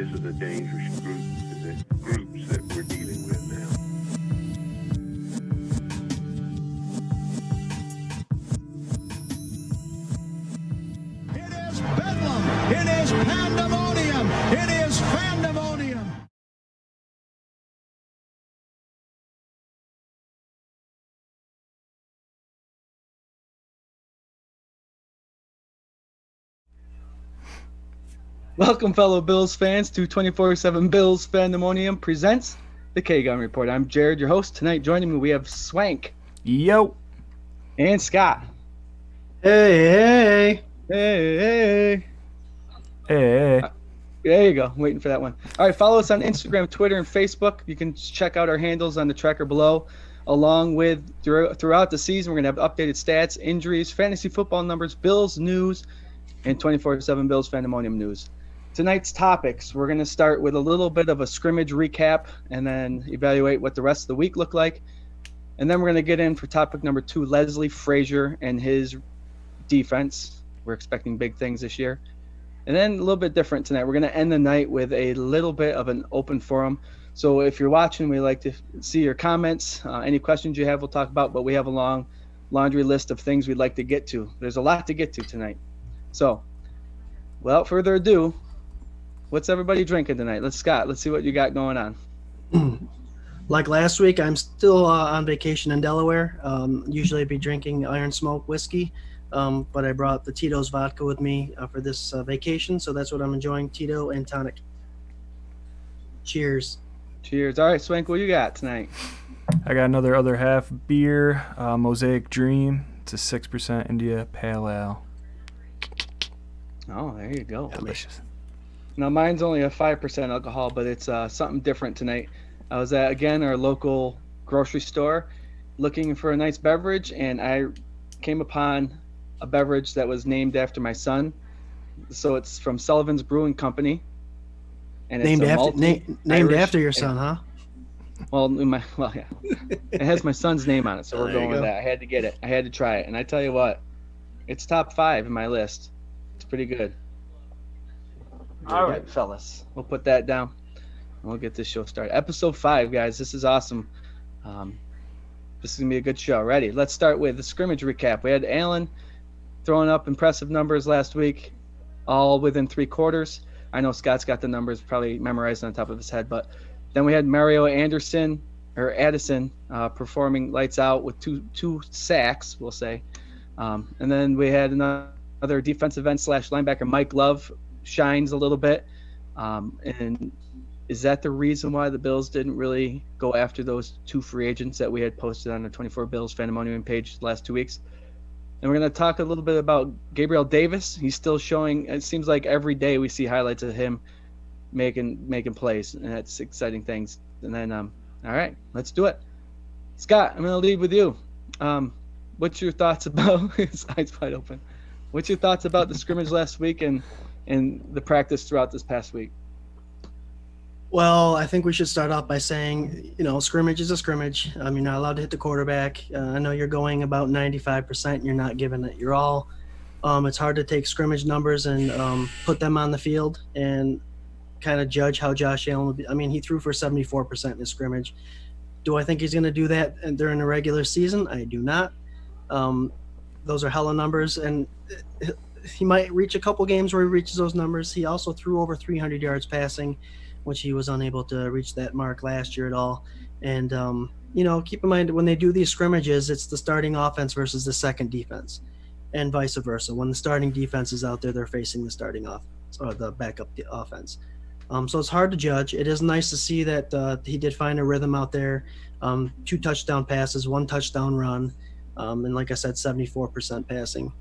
this is a dangerous groups that we're dealing with now. It is bedlam. It is pandemonium. It is pandemonium. Welcome, fellow Bills fans, to 24/7 Bills Pandemonium presents the K-Gun Report. I'm Jared, your host. Tonight, joining me, we have Swank. Yo. And Scott. Hey. Hey. Hey. There you go. I'm waiting for that one. All right, follow us on Instagram, Twitter, and Facebook. You can check out our handles on the tracker below. Along with throughout the season, we're going to have updated stats, injuries, fantasy football numbers, Bills news, and 24/7 Bills Pandemonium news. Tonight's topics, we're going to start with a little bit of a scrimmage recap and then evaluate what the rest of the week looked like. And then we're going to get in for topic number 2, Leslie Frazier and his defense. We're expecting big things this year. And then a little bit different tonight. We're going to end the night with a little bit of an open forum. So if you're watching, we'd like to see your comments. Any questions you have, we'll talk about. But we have a long laundry list of things we'd like to get to. There's a lot to get to tonight. So without further ado, what's everybody drinking tonight? Let's see what you got going on. Like last week, I'm still on vacation in Delaware. Usually I'd be drinking Iron Smoke whiskey, but I brought the Tito's vodka with me for this vacation, so that's what I'm enjoying, Tito and tonic. Cheers. Cheers. All right, Swank, what you got tonight? I got another other half beer, Mosaic Dream. It's a 6% India Pale Ale. Oh, there you go. Delicious. Now, mine's only a 5% alcohol, but it's something different tonight. I was at, again, our local grocery store looking for a nice beverage, and I came upon a beverage that was named after my son. So it's from Sullivan's Brewing Company. And it's named after your son, huh? Well, yeah. It has my son's name on it, so we're going with that. I had to get it. I had to try it. And I tell you what, it's top 5 in my list. It's pretty good. All right, fellas. We'll put that down, and we'll get this show started. Episode 5, guys. This is awesome. This is going to be a good show. Ready? Let's start with the scrimmage recap. We had Allen throwing up impressive numbers last week, all within 3 quarters. I know Scott's got the numbers probably memorized on top of his head, but then we had Mario Addison performing lights out with two sacks, we'll say. And then we had another defensive end / linebacker, Mike Love, shines a little bit. And is that the reason why the Bills didn't really go after those 2 free agents that we had posted on the 24 Bills Pandemonium page the last 2 weeks? And we're going to talk a little bit about Gabriel Davis. He's still showing. It seems like every day we see highlights of him making plays, and that's exciting things. And then, all right, let's do it. Scott, I'm going to lead with you. What's your thoughts about his eyes wide open? What's your thoughts about the scrimmage last week and the practice throughout this past week? Well, I think we should start off by saying, scrimmage is a scrimmage. You're not allowed to hit the quarterback. I know you're going about 95%. And you're not giving it your all. It's hard to take scrimmage numbers and put them on the field and kind of judge how Josh Allen would be. He threw for 74% in his scrimmage. Do I think he's going to do that during the regular season? I do not. Those are hella numbers, and he might reach a couple games where he reaches those numbers. He also threw over 300 yards passing, which he was unable to reach that mark last year at all. And, keep in mind when they do these scrimmages, it's the starting offense versus the second defense and vice versa. When the starting defense is out there, they're facing the starting offense or the backup offense. So it's hard to judge. It is nice to see that he did find a rhythm out there. 2 touchdown passes, 1 touchdown run. And like I said, 74% passing.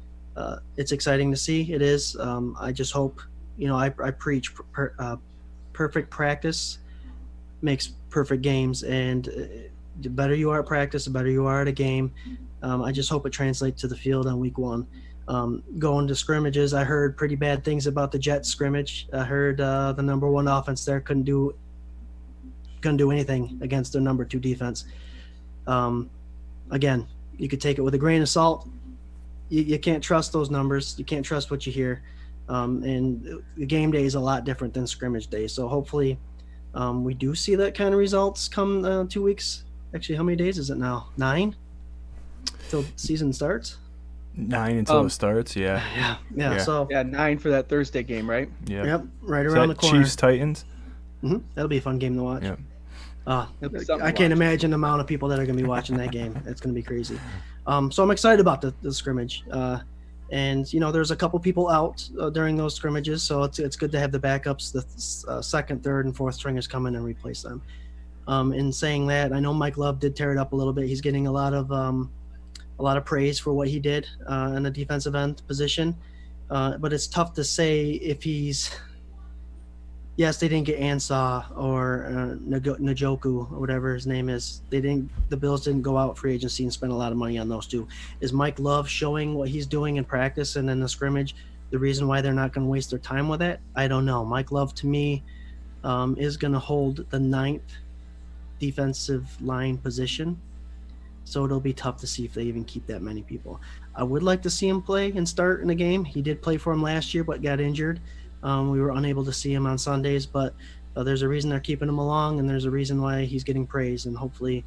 It's exciting to see. It is. I just hope, I preach perfect practice makes perfect games, and the better you are at practice, the better you are at a game. I just hope it translates to the field on week 1. Going to scrimmages, I heard pretty bad things about the Jets scrimmage. I heard the number 1 offense there couldn't do anything against their number 2 defense. Again, you could take it with a grain of salt. You can't trust those numbers. You can't trust what you hear. And the game day is a lot different than scrimmage day. So hopefully we do see that kind of results come 2 weeks. Actually, how many days is it now? 9 till season starts? 9 until it starts, yeah. Yeah. So Yeah, 9 for that Thursday game, right? Yeah. yep, right Is around the that corner. Chiefs Titans? That'll be a fun game to watch. Yeah. It'll be something I to can't watch. imagine the amount of people that are going to be watching that game. It's going to be crazy. So I'm excited about the scrimmage. And there's a couple people out during those scrimmages, so it's good to have the backups, the second, third, and fourth stringers come in and replace them. In saying that, I know Mike Love did tear it up a little bit. He's getting a lot of praise for what he did in the defensive end position, but it's tough to say if he's. Yes, they didn't get Ansah or Njoku or whatever his name is. The Bills didn't go out free agency and spend a lot of money on those two. Is Mike Love showing what he's doing in practice and in the scrimmage the reason why they're not going to waste their time with it? I don't know. Mike Love, to me, is going to hold the 9th defensive line position. So it'll be tough to see if they even keep that many people. I would like to see him play and start in a game. He did play for him last year, but got injured. We were unable to see him on Sundays, but there's a reason they're keeping him along, and there's a reason why he's getting praise. And hopefully,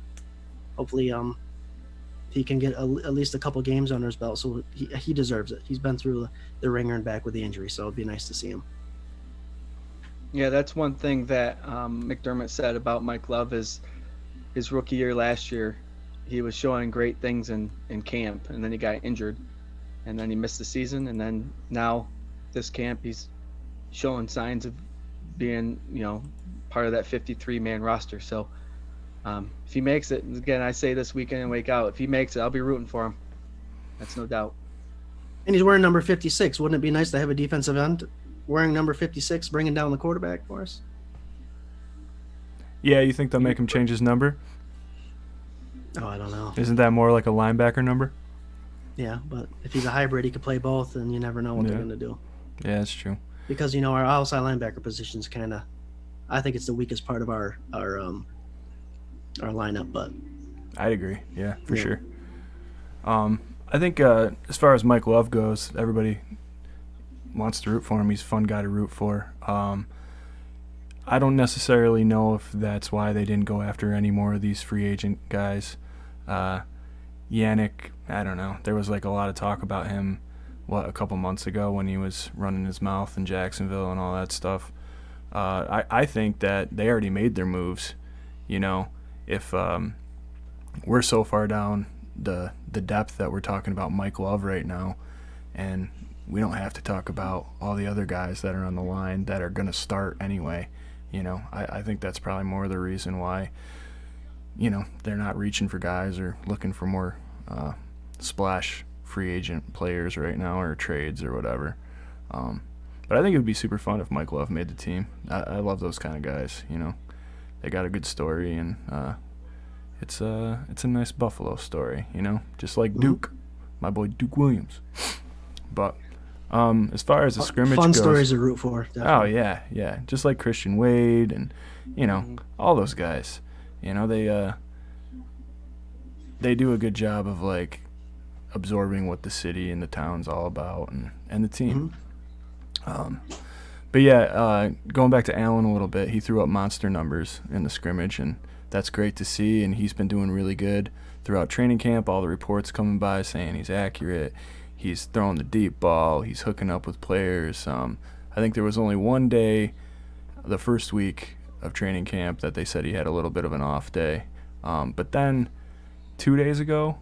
he can get at least a couple games under his belt. So he deserves it. He's been through the ringer and back with the injury, so it'd be nice to see him. Yeah, that's one thing that McDermott said about Mike Love is his rookie year last year. He was showing great things in camp, and then he got injured, and then he missed the season, and then now this camp he's showing signs of being, part of that 53-man roster. So if he makes it, again, I say this weekend and wake out, if he makes it, I'll be rooting for him. That's no doubt. And he's wearing number 56. Wouldn't it be nice to have a defensive end wearing number 56, bringing down the quarterback for us? Yeah, you think they'll make him change his number? Oh, I don't know. Isn't that more like a linebacker number? Yeah, but if he's a hybrid, he could play both, and you never know what they're going to do. Yeah, that's true. Because our outside linebacker position is kind of, I think it's the weakest part of our lineup. But I'd agree. Yeah, for sure. I think as far as Mike Love goes, everybody wants to root for him. He's a fun guy to root for. I don't necessarily know if that's why they didn't go after any more of these free agent guys. Yannick, I don't know. There was like a lot of talk about him, a couple months ago when he was running his mouth in Jacksonville and all that stuff. I think that they already made their moves. If we're so far down the depth that we're talking about Mike Love right now, and we don't have to talk about all the other guys that are on the line that are going to start anyway. I think that's probably more of the reason why, they're not reaching for guys or looking for more splash free agent players right now or trades or whatever. But I think it would be super fun if Mike Love made the team. I love those kind of guys, They got a good story, and it's a nice Buffalo story, just like Duke, my boy Duke Williams. But as far as the scrimmage fun goes, stories to root for. Definitely. Oh yeah, just like Christian Wade and all those guys. They do a good job of like absorbing what the city and the town's all about and the team. But yeah, going back to Allen a little bit, he threw up monster numbers in the scrimmage, and that's great to see. And he's been doing really good throughout training camp. All the reports coming by saying he's accurate. He's throwing the deep ball. He's hooking up with players. I think there was only one day, the first week of training camp, that they said he had a little bit of an off day. But then 2 days ago,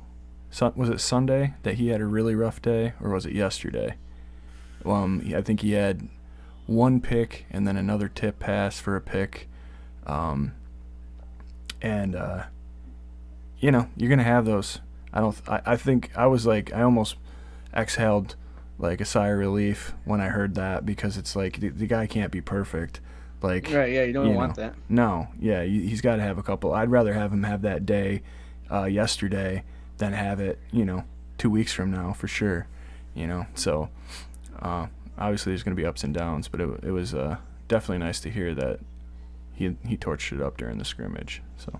was it Sunday, that he had a really rough day, or was it yesterday? I think he had one pick and then another tip pass for a pick. You're going to have those. I think I was like, I almost exhaled like a sigh of relief when I heard that, because it's like the guy can't be perfect. Like, Right, yeah, you don't want that. No, yeah, he's got to have a couple. I'd rather have him have that day yesterday than have it, 2 weeks from now for sure. So obviously there's going to be ups and downs, but it was definitely nice to hear that he torched it up during the scrimmage. So,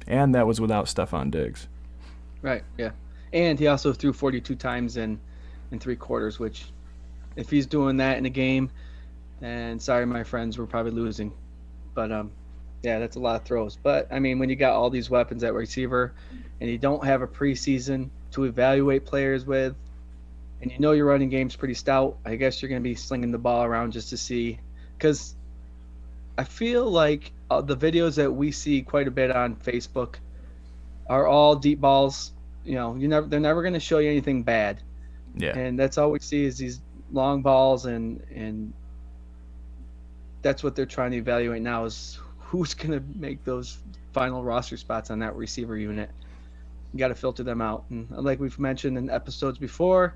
and that was without Stephon Diggs. Right, yeah. And he also threw 42 times in 3 quarters, which if he's doing that in a game, then sorry, my friends, we're probably losing. But yeah, that's a lot of throws. But I mean, when you got all these weapons at receiver, and you don't have a preseason to evaluate players with, and you know your running game's pretty stout, I guess you're going to be slinging the ball around just to see. Because I feel like the videos that we see quite a bit on Facebook are all deep balls. You know, they're never going to show you anything bad, Yeah. and that's all we see is these long balls, and that's what they're trying to evaluate now is who's going to make those final roster spots on that receiver unit. You got to filter them out, and like we've mentioned in episodes before,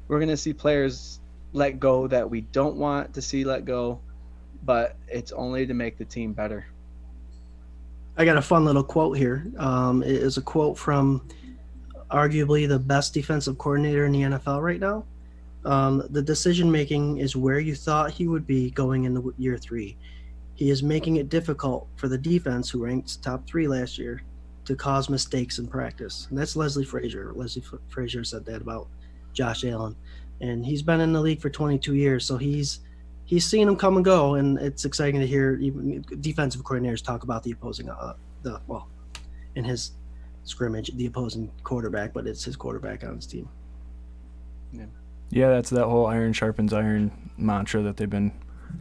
we're going to see players let go that we don't want to see let go, but it's only to make the team better. I got a fun little quote here. It is a quote from arguably the best defensive coordinator in the NFL right now. The decision making is where you thought he would be going into year 3. He is making it difficult for the defense, who ranked top 3 last year, to cause mistakes in practice. And that's Leslie Frazier. Leslie Frazier said that about Josh Allen, and he's been in the league for 22 years, so he's seen him come and go, and it's exciting to hear even defensive coordinators talk about the opposing in his scrimmage, the opposing quarterback, but it's his quarterback on his team. Yeah, that's that whole iron sharpens iron mantra that they've been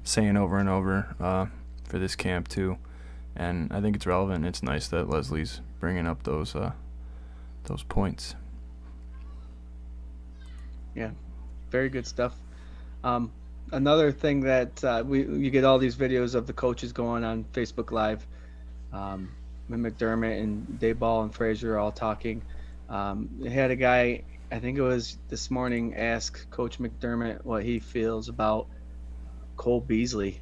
saying over and over for this camp too, and I think it's relevant. It's nice that Leslie's bringing up those points. Yeah, very good stuff. Another thing that you get all these videos of the coaches going on Facebook Live, when McDermott and Dayball and Frazier are all talking. They had a guy, I think it was this morning, ask Coach McDermott what he feels about Cole Beasley.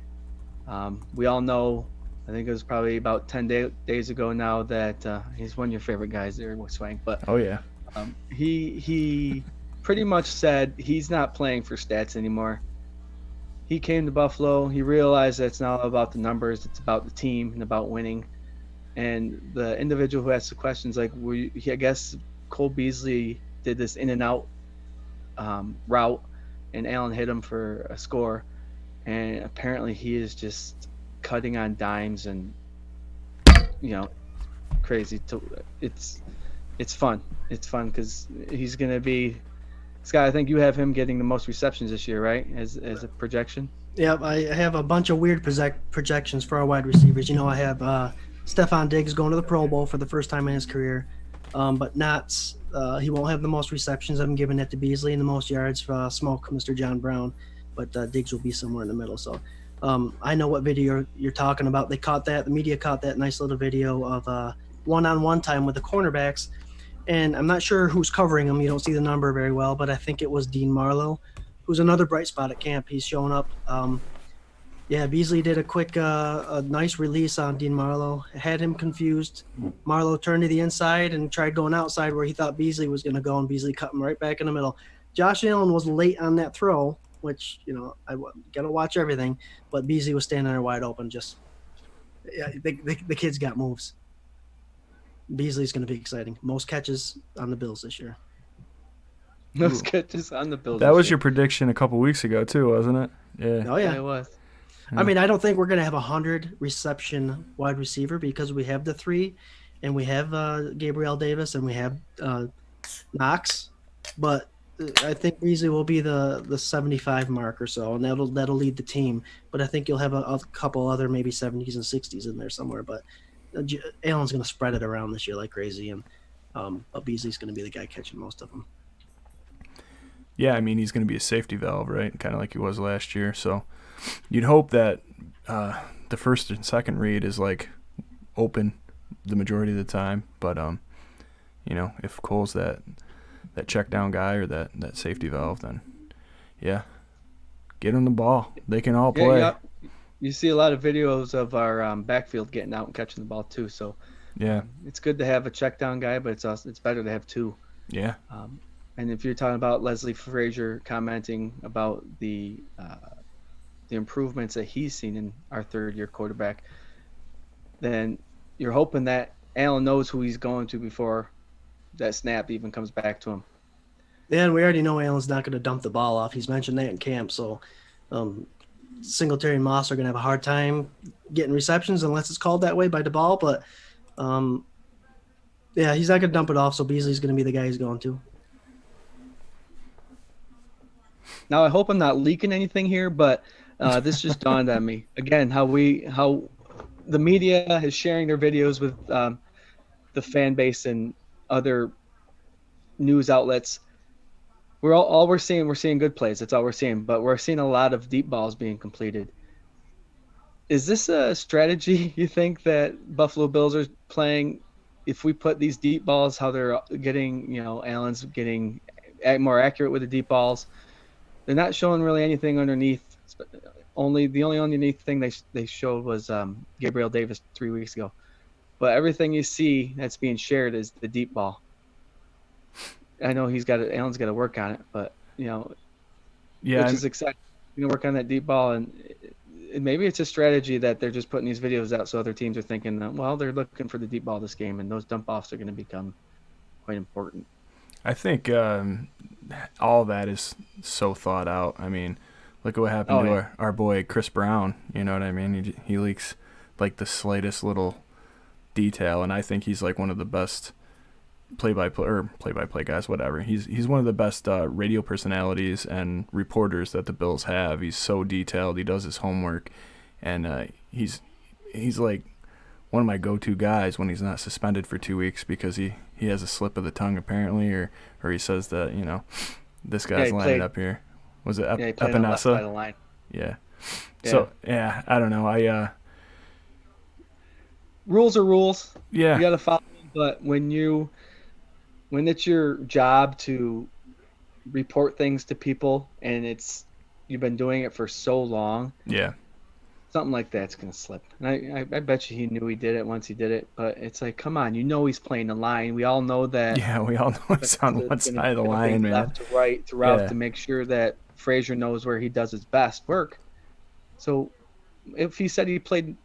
We all know, I think it was probably about 10 days ago now, that he's one of your favorite guys there, Swank. But Oh yeah. he pretty much said he's not playing for stats anymore. He came to Buffalo. He realized that it's not all about the numbers. It's about the team and about winning. And the individual who asked the questions, like, I guess Cole Beasley did this in and out route, and Allen hit him for a score. And apparently he is just cutting on dimes and, crazy. It's fun. It's fun because he's going to be – Scott, I think you have him getting the most receptions this year, right, as a projection? Yep, I have a bunch of weird projections for our wide receivers. I have Stephon Diggs going to the Pro Bowl for the first time in his career, but not he won't have the most receptions. I'm giving it to Beasley and the most yards for Smoke, Mr. John Brown, but Diggs will be somewhere in the middle. So I know what video you're talking about. They caught that. The media caught that nice little video of one-on-one time with the cornerbacks. And I'm not sure who's covering him. You don't see the number very well, but I think it was Dean Marlowe, who's another bright spot at camp. He's showing up. Beasley did a nice release on Dean Marlowe. It had him confused. Marlowe turned to the inside and tried going outside where he thought Beasley was going to go, and Beasley cut him right back in the middle. Josh Allen was late on that throw, which, I got to watch everything, but Beasley was standing there wide open. The kid's got moves. Beasley's going to be exciting. Most catches on the Bills this year. Most catches on the Bills. That was your prediction a couple weeks ago too, wasn't it? Yeah. Oh yeah, it was. I mean, I don't think we're going to have 100 reception wide receiver because we have the 3, and we have Gabriel Davis and we have Knox, but I think Beasley will be the 75 mark or so, and that'll lead the team. But I think you'll have a couple other maybe 70s and 60s in there somewhere. But Allen's going to spread it around this year like crazy, and but Beasley's going to be the guy catching most of them. Yeah, I mean, he's going to be a safety valve, right? Kind of like he was last year. So you'd hope that the first and second read is like open the majority of the time. But if Cole's that check down guy or that safety valve, then yeah, get him the ball. They can all play. Yeah. You see a lot of videos of our backfield getting out and catching the ball too. So yeah, it's good to have a check down guy, but it's better to have 2. Yeah. And if you're talking about Leslie Frazier commenting about the improvements that he's seen in our third-year quarterback, then you're hoping that Allen knows who he's going to before that snap even comes back to him. Yeah, and we already know Allen's not going to dump the ball off. He's mentioned that in camp. So um, Singletary and Moss are going to have a hard time getting receptions unless it's called that way by the ball. But um, yeah, he's not going to dump it off. So Beasley's going to be the guy he's going to. Now I hope I'm not leaking anything here, but this just dawned on me again how the media is sharing their videos with the fan base and other news outlets. We're seeing good plays. That's all we're seeing, but we're seeing a lot of deep balls being completed. Is this a strategy you think that Buffalo Bills are playing? If we put these deep balls, how they're getting, Allen's getting more accurate with the deep balls. They're not showing really anything underneath. The only underneath thing they showed was Gabriel Davis 3 weeks ago. But everything you see that's being shared is the deep ball. I know Allen's got to work on it, but Yeah, which is exciting. Work on that deep ball, and maybe it's a strategy that they're just putting these videos out so other teams are thinking, well, they're looking for the deep ball this game, and those dump offs are going to become quite important. I think all that is so thought out. I mean, look at what happened to our boy Chris Brown. You know what I mean? He leaks like the slightest little detail, and I think he's like one of the best play-by-play guys, whatever. He's one of the best radio personalities and reporters that the Bills have. He's so detailed. He does his homework, and he's like one of my go-to guys when he's not suspended for 2 weeks because he has a slip of the tongue apparently, or he says that this guy's lining up here. Was it he played on the left side of the Epinesa? line. Yeah. So I don't know. Rules are rules. Yeah. You got to follow them, but when it's your job to report things to people and you've been doing it for so long, Yeah. something like that's going to slip. And I bet you he knew he did it once he did it, but it's like, come on, he's playing the line. We all know that. Yeah, we all know he's on one side of the line, man. Left to right throughout Yeah. to make sure that Frazier knows where he does his best work. So if he said he played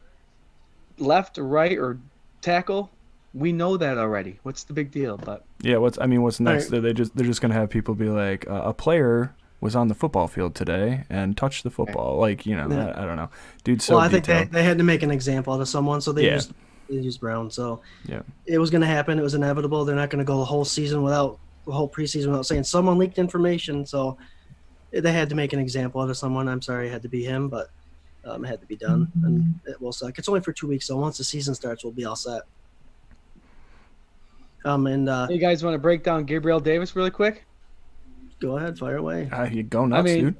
left or right or tackle, we know that already. What's the big deal? But Yeah, what's next? Right. They're just gonna have people be like, a player was on the football field today and touched the football. Like, I don't know, dude. So Well, I think detailed. they had to make an example out of someone, so they Yeah. used Brown. So Yeah, it was going to happen. It was inevitable. They're not going to go the whole preseason without saying someone leaked information. So they had to make an example out of someone. I'm sorry it had to be him, but it had to be done, and it will suck. It's only for 2 weeks, so once the season starts, we'll be all set. you guys want to break down Gabriel Davis really quick? Go ahead, fire away. you go nuts, mean, dude.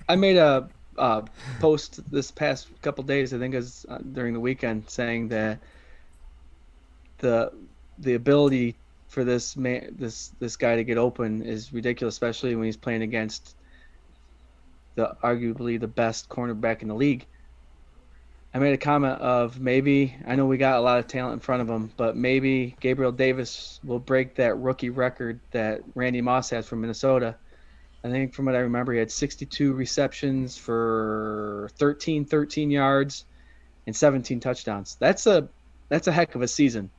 I made a post this past couple days, I think it was during the weekend, saying that the ability for this guy to get open is ridiculous, especially when he's playing against arguably the best cornerback in the league. I made a comment of maybe, I know we got a lot of talent in front of him, but maybe Gabriel Davis will break that rookie record that Randy Moss has from Minnesota. I think from what I remember, he had 62 receptions for 13 yards and 17 touchdowns. That's a heck of a season.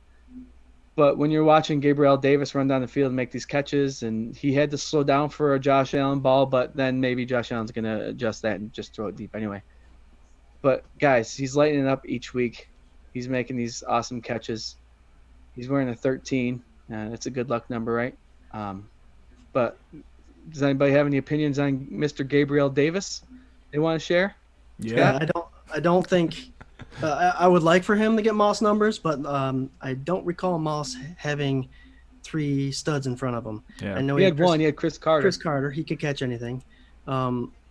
But when you're watching Gabriel Davis run down the field and make these catches, and he had to slow down for a Josh Allen ball, but then maybe Josh Allen's going to adjust that and just throw it deep anyway. But, guys, he's lighting it up each week. He's making these awesome catches. He's wearing a 13. That's a good luck number, right? But does anybody have any opinions on Mr. Gabriel Davis they want to share? Yeah. I don't think I would like for him to get Moss numbers, but I don't recall Moss having 3 studs in front of him. Yeah. I know He had one. He had Chris Carter. Chris Carter, he could catch anything.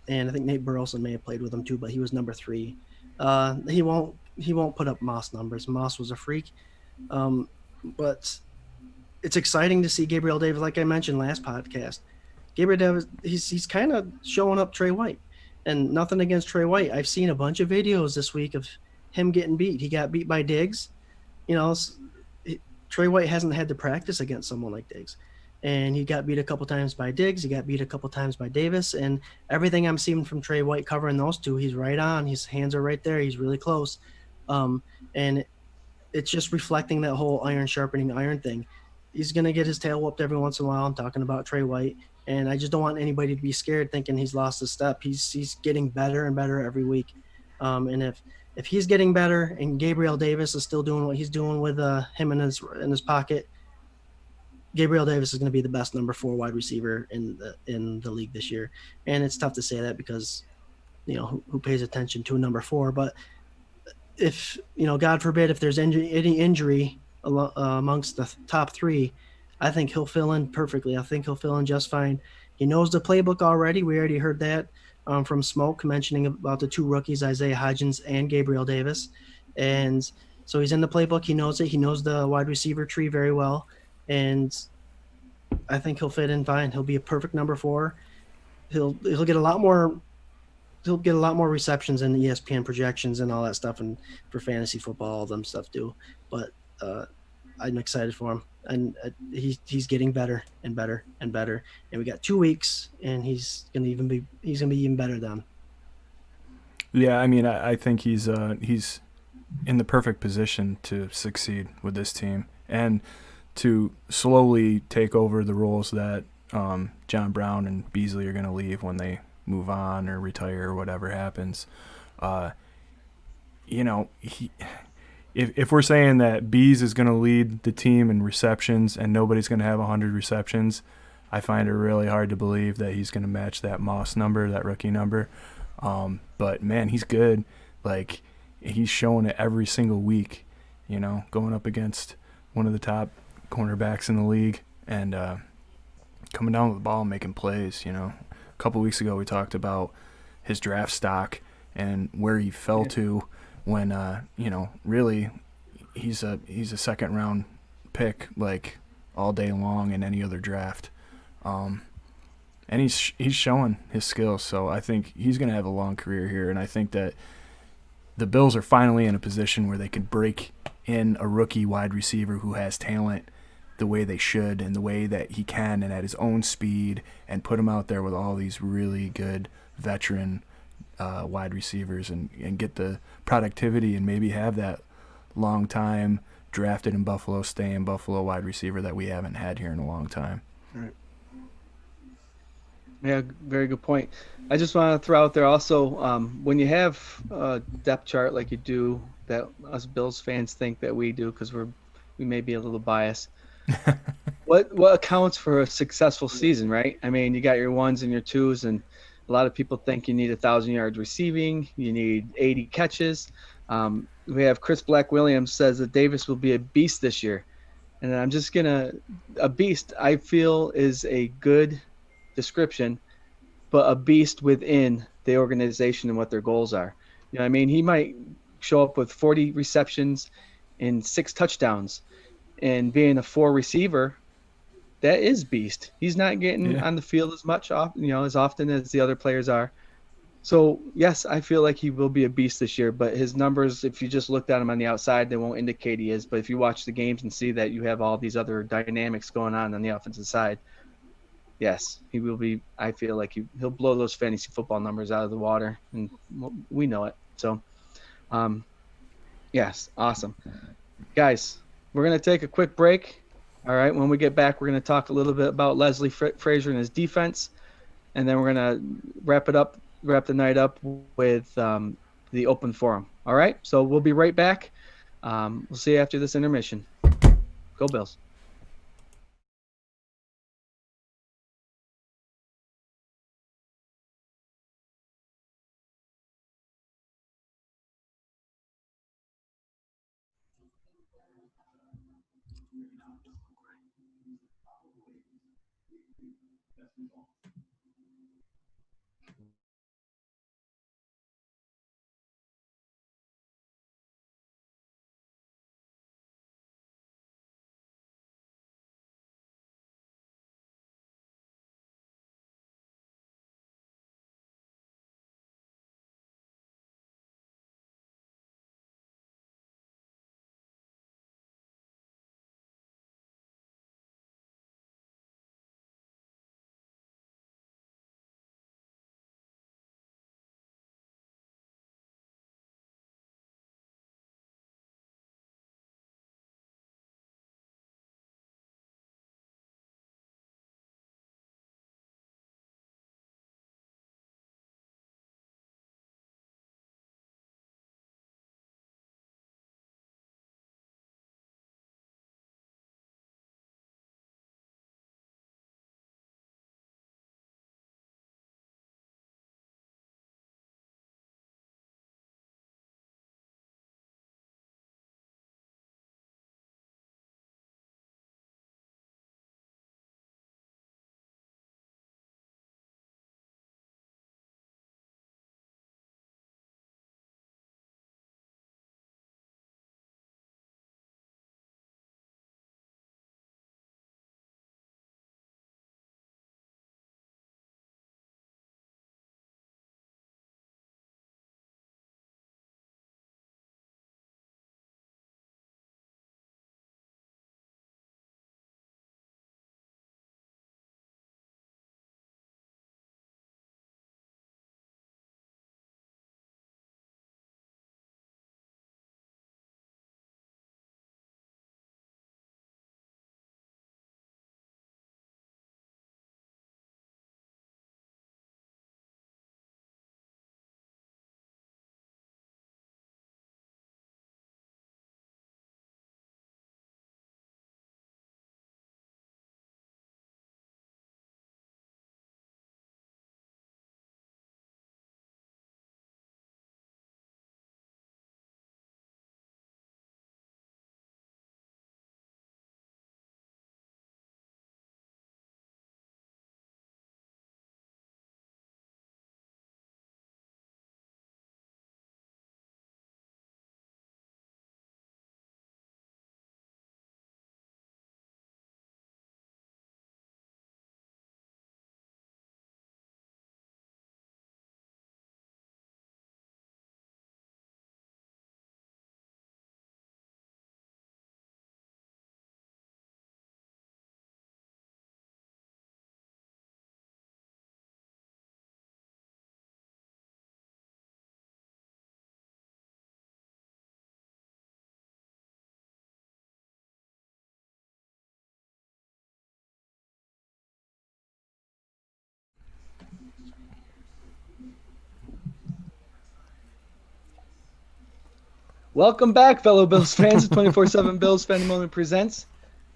And I think Nate Burleson may have played with him too, but he was number 3. He won't put up Moss numbers. Moss was a freak. But it's exciting to see Gabriel Davis, like I mentioned last podcast. Gabriel Davis, he's kind of showing up Trey White. And nothing against Trey White. I've seen a bunch of videos this week of him getting beat. He got beat by Diggs. Trey White hasn't had to practice against someone like Diggs. And he got beat a couple times by Diggs. He got beat a couple times by Davis. And everything I'm seeing from Trey White covering those two, he's right on. His hands are right there. He's really close. And it's just reflecting that whole iron sharpening iron thing. he's going to get his tail whooped every once in a while. I'm talking about Trey White. And I just don't want anybody to be scared thinking he's lost a step. He's getting better and better every week. And if he's getting better and Gabriel Davis is still doing what he's doing with him in his pocket, Gabriel Davis is going to be the best number 4 wide receiver in the league this year. And it's tough to say that because who pays attention to a number 4, but if God forbid, if there's any injury amongst the top 3, I think he'll fill in perfectly. I think he'll fill in just fine. He knows the playbook already. We already heard that from Smoke mentioning about the 2 rookies, Isaiah Hodgins and Gabriel Davis. And so he's in the playbook. He knows it. He knows the wide receiver tree very well. And I think he'll fit in fine. He'll be a perfect number 4. He'll get a lot more receptions in the ESPN projections and all that stuff, and for fantasy football, all them stuff too. But I'm excited for him, and he's getting better and better and better. And we got 2 weeks, and he's gonna be even better then. Yeah, I mean, I think he's in the perfect position to succeed with this team and to slowly take over the roles that John Brown and Beasley are going to leave when they move on or retire or whatever happens. If we're saying that Bees is going to lead the team in receptions and nobody's going to have 100 receptions, I find it really hard to believe that he's going to match that Moss number, that rookie number. But, man, he's good. Like, he's showing it every single week, going up against one of the top cornerbacks in the league and coming down with the ball and making plays, A couple weeks ago we talked about his draft stock and where he fell to when, really he's a second-round pick, like, all day long in any other draft. And he's showing his skills, so I think he's going to have a long career here, and I think that the Bills are finally in a position where they can break in a rookie wide receiver who has talent the way they should and the way that he can and at his own speed and put him out there with all these really good veteran wide receivers and get the productivity and maybe have that long time drafted in Buffalo, stay in Buffalo wide receiver that we haven't had here in a long time. Right. Yeah, very good point. I just want to throw out there also, when you have a depth chart like you do, that us Bills fans think that we do because we may be a little biased. What accounts for a successful season, right? I mean, you got your 1s and your 2s, and a lot of people think you need 1,000 yards receiving, you need 80 catches. We have Chris Black Williams says that Davis will be a beast this year, and I'm just a beast. I feel is a good description, but a beast within the organization and what their goals are. I mean, he might show up with 40 receptions and 6 touchdowns, and being a 4 receiver, that is beast. He's not getting on the field as much, as often as the other players are. So yes, I feel like he will be a beast this year, but his numbers, if you just looked at him on the outside, they won't indicate he is. But if you watch the games and see that you have all these other dynamics going on the offensive side, yes, he will be. I feel like he'll blow those fantasy football numbers out of the water, and we know it. So, yes, awesome. Guys, we're going to take a quick break. All right, when we get back, we're going to talk a little bit about Leslie Frazier and his defense, and then we're going to wrap the night up with the open forum. All right, so we'll be right back. We'll see you after this intermission. Go Bills. Welcome back, fellow Bills fans. 24/7 Bills Fan Moment presents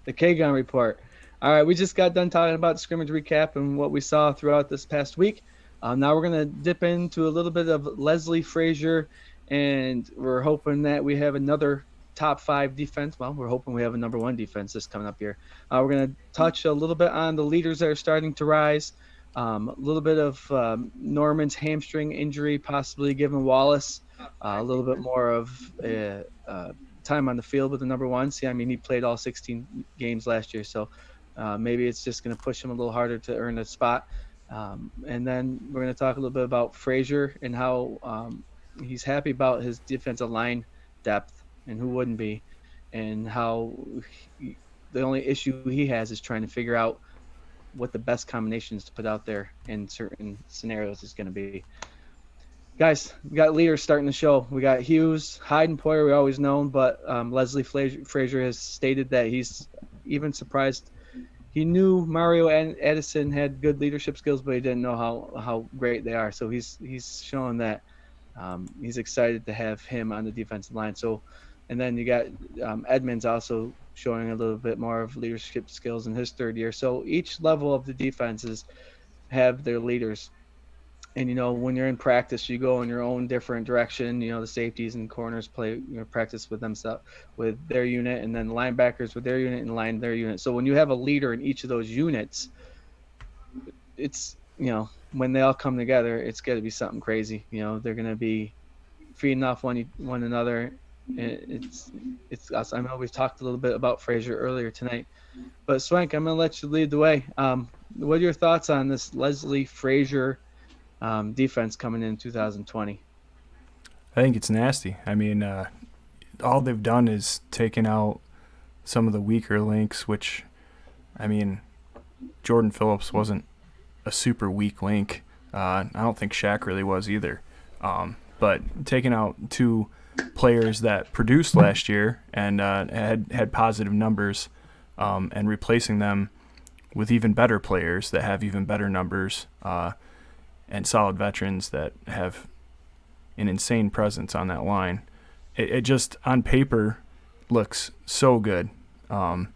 the Kagon Report. All right, we just got done talking about the scrimmage recap and what we saw throughout this past week. Now we're going to dip into a little bit of Leslie Frazier, and we're hoping that we have another top 5 defense. Well, we're hoping we have a number 1 defense this coming up here. We're going to touch a little bit on the leaders that are starting to rise. A little bit of Norman's hamstring injury possibly giving Wallace a little bit more of time on the field with the number 1. See, I mean, he played all 16 games last year, so maybe it's just going to push him a little harder to earn a spot. And then we're going to talk a little bit about Frazier and how he's happy about his defensive line depth, and who wouldn't be, and how the only issue he has is trying to figure out what the best combinations to put out there in certain scenarios is going to be. Guys, we got leaders starting the show. We got Hughes, Hyde, and Poyer. We always known, but Leslie Frazier has stated that he's even surprised. He knew Mario and Edison had good leadership skills, but he didn't know how great they are. So he's showing that he's excited to have him on the defensive line. So, and then you got Edmonds also showing a little bit more of leadership skills in his 3rd year. So each level of the defenses have their leaders. And, when you're in practice, you go in your own different direction. The safeties and corners play, practice with themselves, with their unit, and then linebackers with their unit and line their unit. So when you have a leader in each of those units, it's, when they all come together, it's got to be something crazy. They're going to be feeding off one another. It's awesome. I know we've talked a little bit about Frazier earlier tonight, but Swank, I'm going to let you lead the way. What are your thoughts on this Leslie Frazier defense coming in 2020? I think it's nasty. I mean, all they've done is taken out some of the weaker links, which, I mean, Jordan Phillips wasn't a super weak link. I don't think Shaq really was either. But taking out 2 players that produced last year and had positive numbers, and replacing them with even better players that have even better numbers, and solid veterans that have an insane presence on that line. It just, on paper, looks so good. You're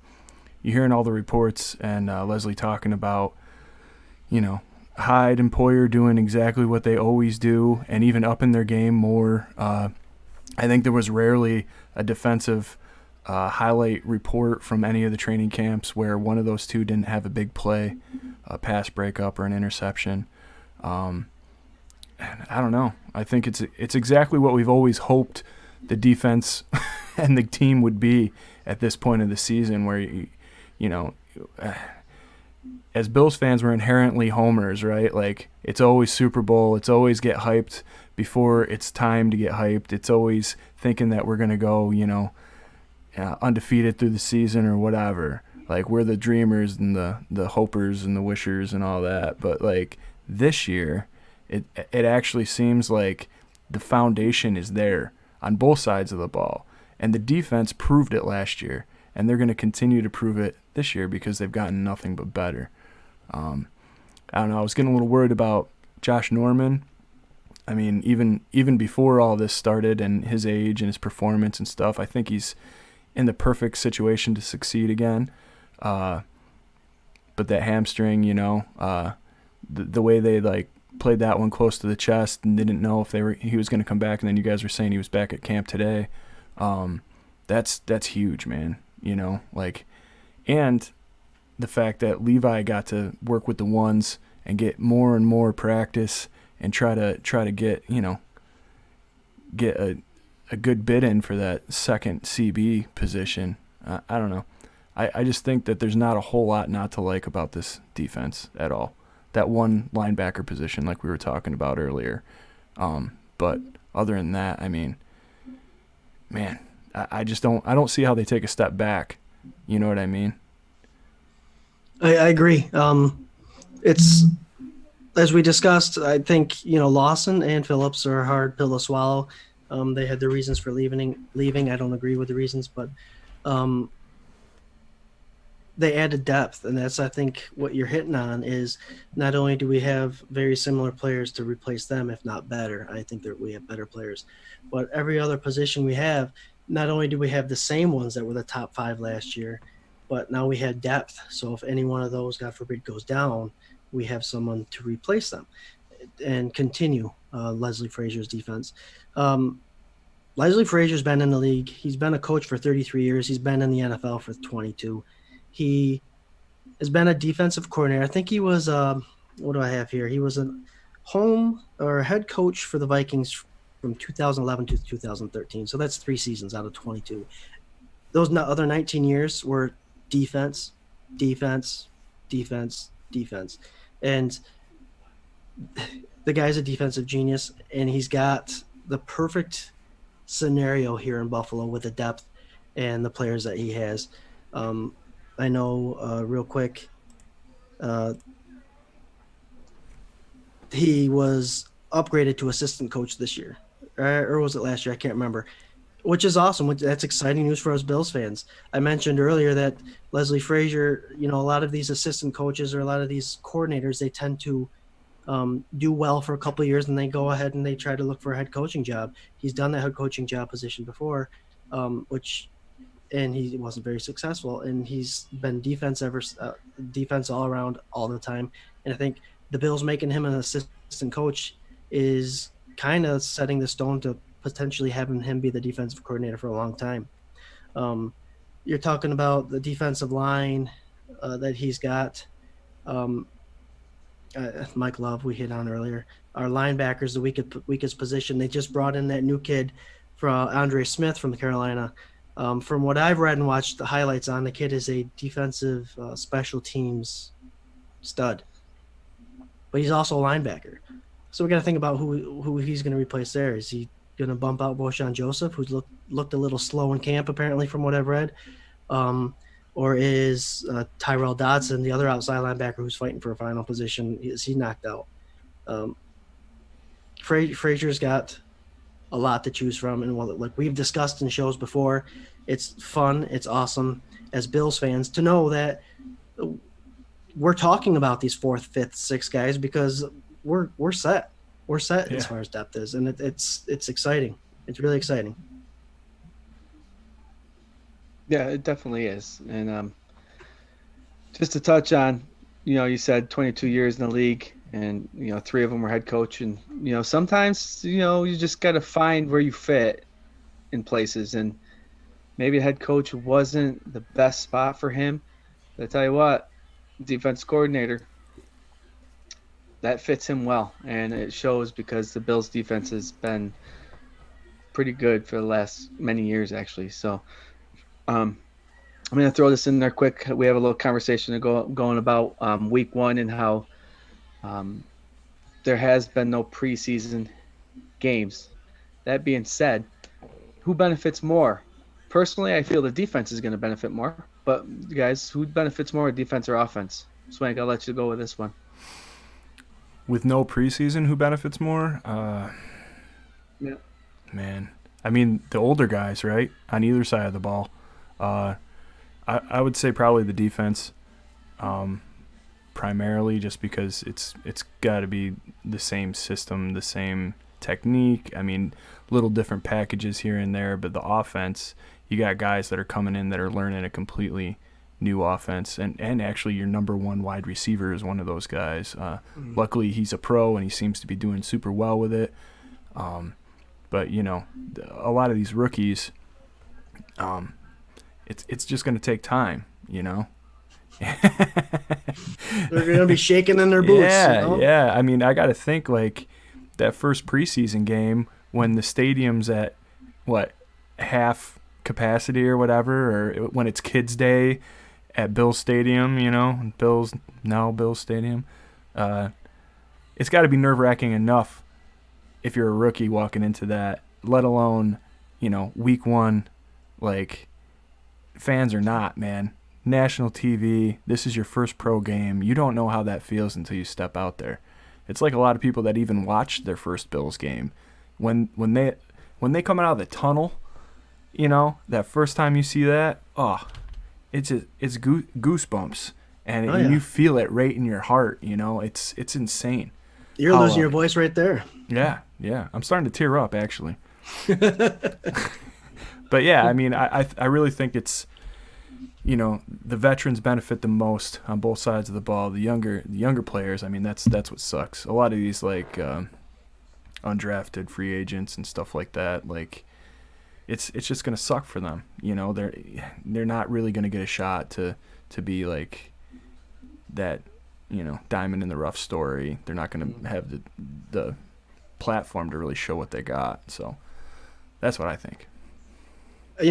hearing all the reports and Leslie talking about, Hyde and Poyer doing exactly what they always do and even upping their game more. I think there was rarely a defensive highlight report from any of the training camps where one of those 2 didn't have a big play, a pass breakup or an interception. I don't know. I think it's exactly what we've always hoped the defense and the team would be at this point of the season, where as Bills fans, we're inherently homers, right? Like, it's always Super Bowl. It's always get hyped before it's time to get hyped. It's always thinking that we're going to go, undefeated through the season or whatever. Like, we're the dreamers and the hopers and the wishers and all that. But, like, this year, it actually seems like the foundation is there on both sides of the ball. And the defense proved it last year. And they're going to continue to prove it this year because they've gotten nothing but better. I don't know. I was getting a little worried about Josh Norman. I mean, even before all this started and his age and his performance and stuff, I think he's in the perfect situation to succeed again. But that hamstring, the way they played that one close to the chest and didn't know if he was going to come back, and then you guys were saying he was back at camp today. That's huge, man. And the fact that Levi got to work with the ones and get more and more practice and try to get a good bid in for that second CB position. I don't know. I just think that there's not a whole lot not to like about this defense at all. That one linebacker position, like we were talking about earlier. But other than that, I mean, man, I don't see how they take a step back. You know what I mean? I agree. It's, as we discussed, I think, Lawson and Phillips are a hard pill to swallow. They had their reasons for leaving. I don't agree with the reasons, but they added depth, and that's, I think, what you're hitting on is not only do we have very similar players to replace them, if not better. I think that we have better players, but every other position we have, not only do we have the same ones that were the top 5 last year, but now we have depth. So if any one of those, God forbid, goes down, we have someone to replace them and continue Leslie Frazier's defense. Leslie Frazier's been in the league. He's been a coach for 33 years. He's been in the NFL for 22. He has been a defensive coordinator. I think he was, what do I have here? He was a home or head coach for the Vikings from 2011 to 2013. So that's 3 seasons out of 22. Those other 19 years were defense, defense, defense, defense. And the guy's a defensive genius, and he's got the perfect scenario here in Buffalo with the depth and the players that he has. I know real quick, he was upgraded to assistant coach this year, or was it last year? I can't remember, which is awesome. That's exciting news for us Bills fans. I mentioned earlier that Leslie Frazier, a lot of these assistant coaches or a lot of these coordinators, they tend to do well for a couple of years and they go ahead and they try to look for a head coaching job. He's done that head coaching job position before, and he wasn't very successful. And he's been defense all around all the time. And I think the Bills making him an assistant coach is kind of setting the stone to potentially having him be the defensive coordinator for a long time. You're talking about the defensive line that he's got. Mike Love, we hit on earlier. Our linebackers, the weakest position. They just brought in that new kid from Andre Smith from Carolina. From what I've read and watched the highlights on, the kid is a defensive special teams stud, but he's also a linebacker. So we got to think about who he's going to replace there. Is he going to bump out Boshan Joseph, who's looked a little slow in camp apparently from what I've read? Or is Tyrell Dodson, the other outside linebacker who's fighting for a final position, is he knocked out? Frazier's got a lot to choose from, and like we've discussed in shows before, it's fun, it's awesome as Bills fans to know that we're talking about these 4th, 5th, 6th guys because we're set. We're set as far as depth is, and it's exciting. It's really exciting. Yeah, it definitely is. And just to touch on, you said 22 years in the league and, 3 of them were head coach. And, sometimes, you just got to find where you fit in places. And maybe a head coach wasn't the best spot for him. But I tell you what, defense coordinator, that fits him well. And it shows because the Bills defense has been pretty good for the last many years, actually. So, I'm going to throw this in there quick. We have a little conversation going about week 1 and how there has been no preseason games. That being said, who benefits more? Personally, I feel the defense is going to benefit more. But, guys, who benefits more, defense or offense? Swank, I'll let you go with this one. With no preseason, who benefits more? Yeah. Man, I mean, the older guys, right, on either side of the ball. I would say probably the defense, primarily just because it's got to be the same system, the same technique. I mean, little different packages here and there, but the offense, you got guys that are coming in that are learning a completely new offense, and actually your number 1 wide receiver is one of those guys. Luckily, he's a pro and he seems to be doing super well with it. But a lot of these rookies, it's just going to take time, They're going to be shaking in their boots. Yeah. I mean, I got to think like that first preseason game when the stadium's at half capacity or whatever, or when it's Kids Day at Bills Stadium, Bills Stadium. It's got to be nerve-wracking enough if you're a rookie walking into that, let alone, week 1, like. Fans or not, man, national TV, this is your first pro game. You don't know how that feels until you step out there. It's like a lot of people that even watched their first Bills game. When they come out of the tunnel, that first time you see that, it's goosebumps, and, Oh, and yeah. you feel it right in your heart. It's insane. You're How, losing your voice right there. Yeah. I'm starting to tear up actually. But yeah, I mean, I really think it's, the veterans benefit the most on both sides of the ball. The younger players, I mean, that's what sucks. A lot of these like undrafted free agents and stuff like that, like it's just gonna suck for them. They're not really gonna get a shot to be like that, diamond in the rough story. They're not gonna have the platform to really show what they got. So that's what I think. I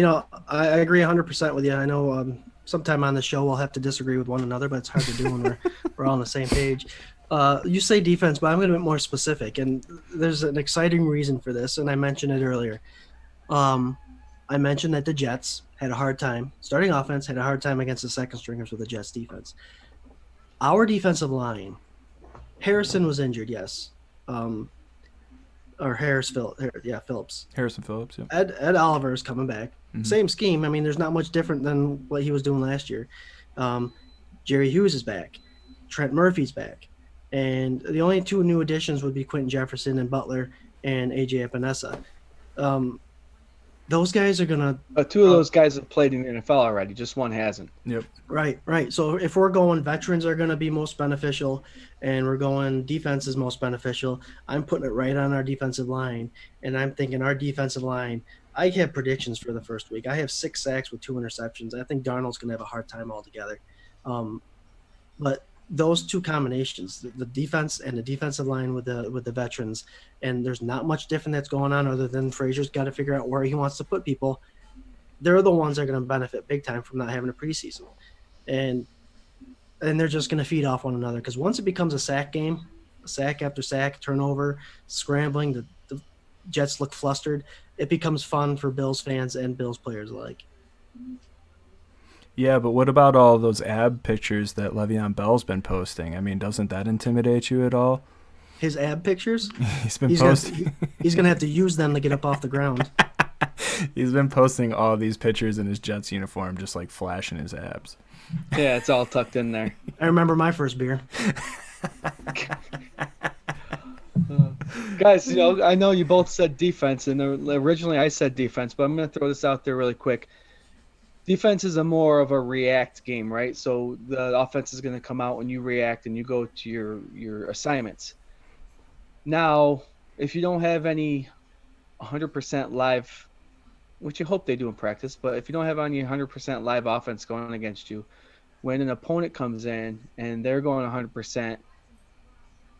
agree 100% with you. I know sometime on the show we'll have to disagree with one another, but it's hard to do when we're all on the same page. You say defense, but I'm going to be more specific, and there's an exciting reason for this, and I mentioned it earlier. I mentioned that the Jets had a hard time starting offense, had a hard time against the second stringers with the Jets defense. Our defensive line, Harrison was injured, yes. Or Phillips. Harrison Phillips, yeah. Ed Oliver is coming back. Mhm. Same scheme. I mean, there's not much different than what he was doing last year. Jerry Hughes is back. Trent Murphy's back. And the only two new additions would be Quentin Jefferson and Butler and AJ Epinesa. Those guys are going to Two of those guys have played in the NFL already. Just one hasn't. Yep. Right. So if we're going veterans are going to be most beneficial and we're going defense is most beneficial, I'm putting it right on our defensive line. And I'm thinking our defensive line, I have predictions for the first week. I have 6 sacks with 2 interceptions. I think Darnold's going to have a hard time altogether. But those two combinations, the defense and the defensive line with the veterans, and there's not much different that's going on other than Frazier's got to figure out where he wants to put people. They're the ones that are going to benefit big time from not having a preseason. And they're just going to feed off one another because once it becomes a sack game, sack after sack, turnover, scrambling, the Jets look flustered, it becomes fun for Bills fans and Bills players alike. Yeah, but what about all those ab pictures that Le'Veon Bell's been posting? I mean, doesn't that intimidate you at all? His ab pictures? He's been posting. He's going to have to use them to get up off the ground. He's been posting all these pictures in his Jets uniform, just like flashing his abs. Yeah, it's all tucked in there. I remember my first beer. Guys, I know you both said defense, and originally I said defense, but I'm going to throw this out there really quick. Defense is more of a react game, right? So the offense is going to come out when you react and you go to your assignments. Now, if you don't have any 100% live, which you hope they do in practice, but if you don't have any 100% live offense going against you, when an opponent comes in and they're going 100%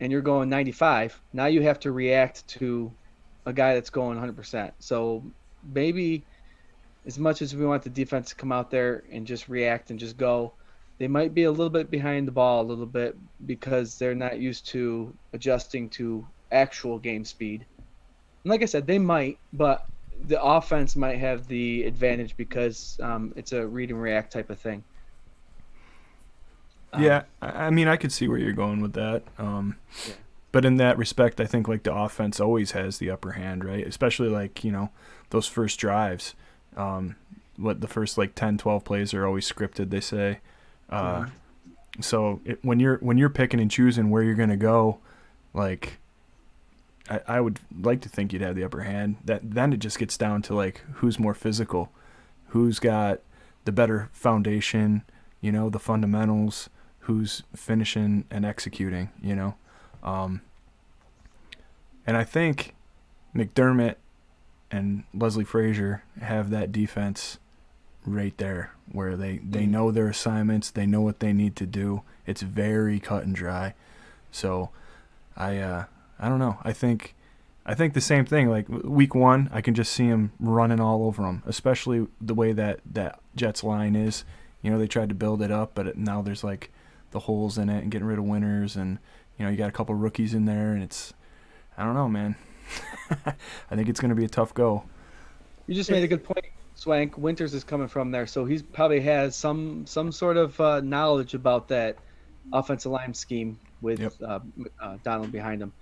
and you're going 95, now you have to react to a guy that's going 100%. So maybe as much as we want the defense to come out there and just react and just go, they might be a little bit behind the ball a little bit because they're not used to adjusting to actual game speed. And like I said, they might, but the offense might have the advantage because it's a read and react type of thing. Yeah, I mean, I could see where you're going with that. But in that respect, I think like the offense always has the upper hand, right? Especially like, those first drives. What the first like 10, 12 plays are always scripted, they say. So when you're picking and choosing where you're going to go, like I would like to think you'd have the upper hand. Then it just gets down to like who's more physical, who's got the better foundation, the fundamentals, who's finishing and executing, and I think McDermott and Leslie Frazier have that defense right there where they know their assignments, they know what they need to do. It's very cut and dry. So I don't know. I think the same thing. Like week 1, I can just see him running all over them, especially the way that Jets line is. They tried to build it up, but now there's like the holes in it and getting rid of winners, and you got a couple rookies in there, and I don't know, man. I think it's going to be a tough go. You just made a good point, Swank. Winters is coming from there, so he probably has some sort of knowledge about that offensive line scheme with Donald behind him.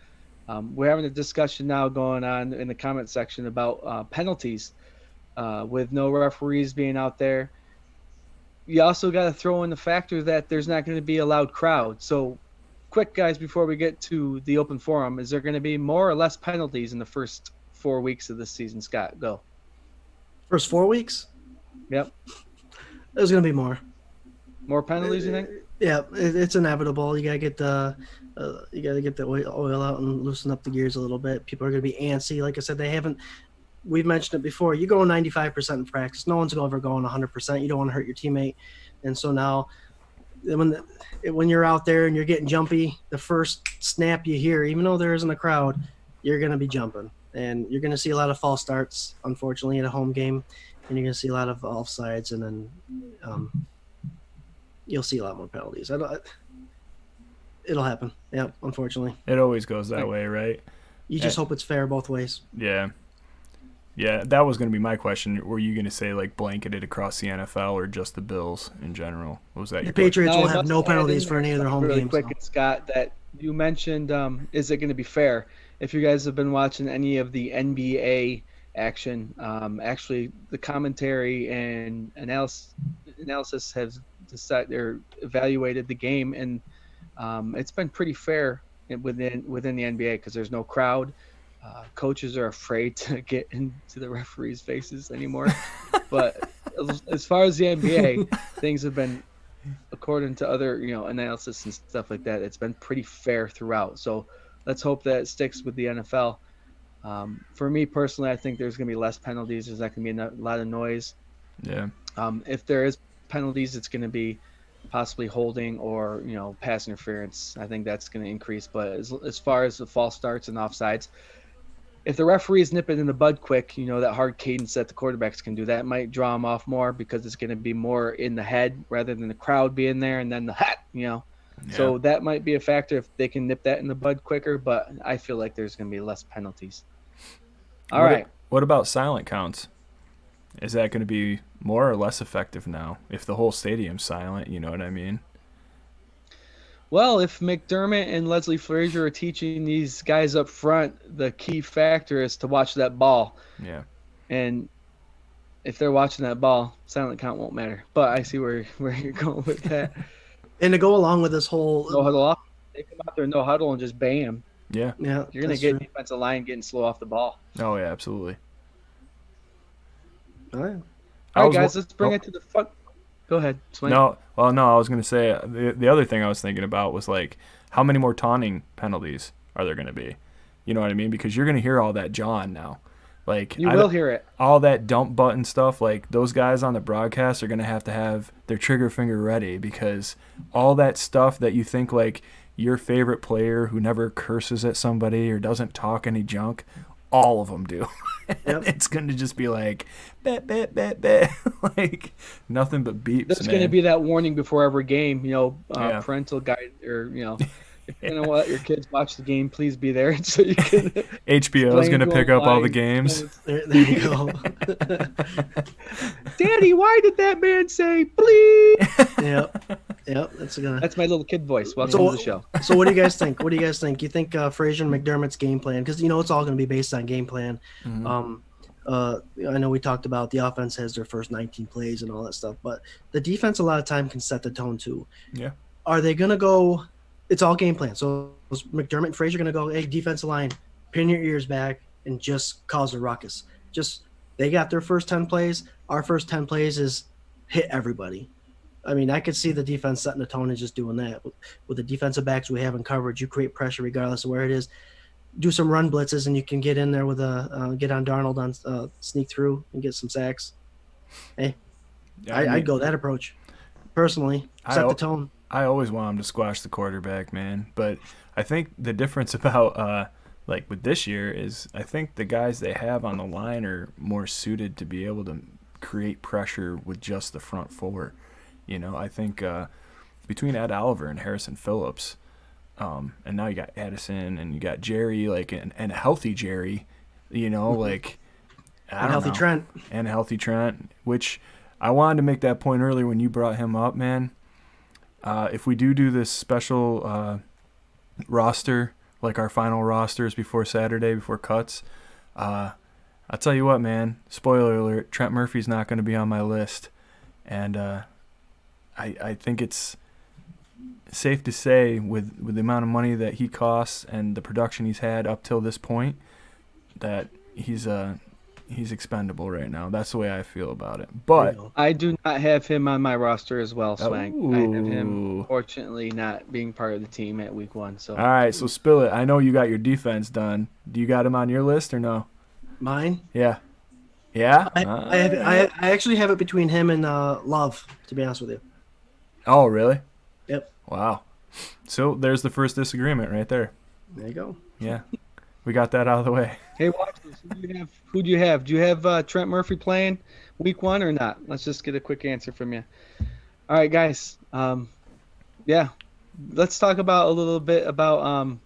We're having a discussion now going on in the comment section about penalties with no referees being out there. you also got to throw in the factor that there's not going to be a loud crowd. So, quick, guys, before we get to the open forum, is there going to be more or less penalties in the first 4 weeks of this season? Scott, go. First 4 weeks, Yep. there's gonna be more. More penalties, you think? Yeah, it's inevitable. You gotta get the oil out and loosen up the gears a little bit. People are gonna be antsy. Like I said, they haven't. We've mentioned it before. You go 95% in practice. No one's ever going 100%. You don't want to hurt your teammate, and so now, when you're out there and you're getting jumpy, the first snap you hear, even though there isn't a crowd, you're gonna be jumping, and you're gonna see a lot of false starts. Unfortunately, in a home game, and you're gonna see a lot of offsides, and then you'll see a lot more penalties. It'll happen. Yeah, unfortunately. It always goes that way, right? You just hope it's fair both ways. Yeah. Yeah, that was going to be my question. Were you going to say, like, blanketed across the NFL or just the Bills in general? What was that? The Patriots No, will I have must no add penalties in for there any of their home really games. quick, so. Scott, that you mentioned, is it going to be fair? If you guys have been watching any of the NBA action, actually the commentary and analysis has decided or evaluated the game, and it's been pretty fair within the NBA because there's no crowd. Coaches are afraid to get into the referees' faces anymore. But as far as the NBA, things have been, according to other analysis and stuff like that, it's been pretty fair throughout. So let's hope that it sticks with the NFL. For me personally, I think there's going to be less penalties. There's not going to be a lot of noise. Yeah. If there is penalties, it's going to be possibly holding or pass interference. I think that's going to increase. But as far as the false starts and offsides, if the referees nip it in the bud quick, that hard cadence that the quarterbacks can do, that might draw them off more because it's going to be more in the head rather than the crowd being there and then the hat. Yeah. So that might be a factor if they can nip that in the bud quicker. But I feel like there's going to be less penalties. All right. What about silent counts? Is that going to be more or less effective now if the whole stadium's silent? You know what I mean? Well, if McDermott and Leslie Frazier are teaching these guys up front, the key factor is to watch that ball. Yeah. And if they're watching that ball, silent count won't matter. But I see where you're going with that. And to go along with this whole No huddle off. They come out there no huddle and just bam. Yeah. You're going to get defensive line getting slow off the ball. Oh, yeah, absolutely. All right. All right, guys, let's bring it to the fun. Go ahead, Swain. No, I was going to say the other thing I was thinking about was, like, how many more taunting penalties are there going to be? You know what I mean? Because you're going to hear all that John now. Like, you will hear it. All that dump button stuff, like, those guys on the broadcast are going to have their trigger finger ready because all that stuff that you think, like, your favorite player who never curses at somebody or doesn't talk any junk, all of them do. Yep. It's going to just be like, bet, bet, bet, bet. Like, nothing but beeps, There's going to be that warning before every game, parental guide or, if you're going to let your kids watch the game, please be there so you can. HBO is going to pick up all the games. There you go. Daddy, why did that man say please? Yep. That's my little kid voice. Welcome to the show. So what do you guys think? You think Frazier and McDermott's game plan? Because it's all going to be based on game plan. Mm-hmm. I know we talked about the offense has their first 19 plays and all that stuff, but the defense a lot of time can set the tone too. Yeah. Are they going to go? It's all game plan. So is McDermott and Frazier going to go, hey, defensive line, pin your ears back and just cause a ruckus? They got their first 10 plays. Our first 10 plays is hit everybody. I mean, I could see the defense setting the tone and just doing that. With the defensive backs we have in coverage, you create pressure regardless of where it is. Do some run blitzes, and you can get in there with get on Darnold on sneak through and get some sacks. Hey, yeah, I'd go that approach. Personally, set the tone. I always want him to squash the quarterback, man. But I think the difference about like with this year is I think the guys they have on the line are more suited to be able to create pressure with just the front four. I think between Ed Oliver and Harrison Phillips, and now you got Addison and you got Jerry, like and a healthy Jerry, like And healthy Trent. And healthy Trent, which I wanted to make that point earlier when you brought him up, man. If we do this special roster, like our final rosters before Saturday, before cuts, I'll tell you what, man, spoiler alert, Trent Murphy's not going to be on my list. And I think it's safe to say with the amount of money that he costs and the production he's had up till this point that he's expendable right now. That's the way I feel about it. But I do not have him on my roster as well, Swank. I have him, Ooh. fortunately, not being part of the team at week 1. So all right, so spill it. I know you got your defense done. Do you got him on your list or no? Mine? Yeah. Yeah? I actually have it between him and Love, to be honest with you. Oh, really? Yep. Wow. So there's the first disagreement right there. There you go. Yeah. We got that out of the way. hey, watch this. Who do you have? Do you have Trent Murphy playing week 1 or not? Let's just get a quick answer from you. All right, guys. Yeah, let's talk about a little bit about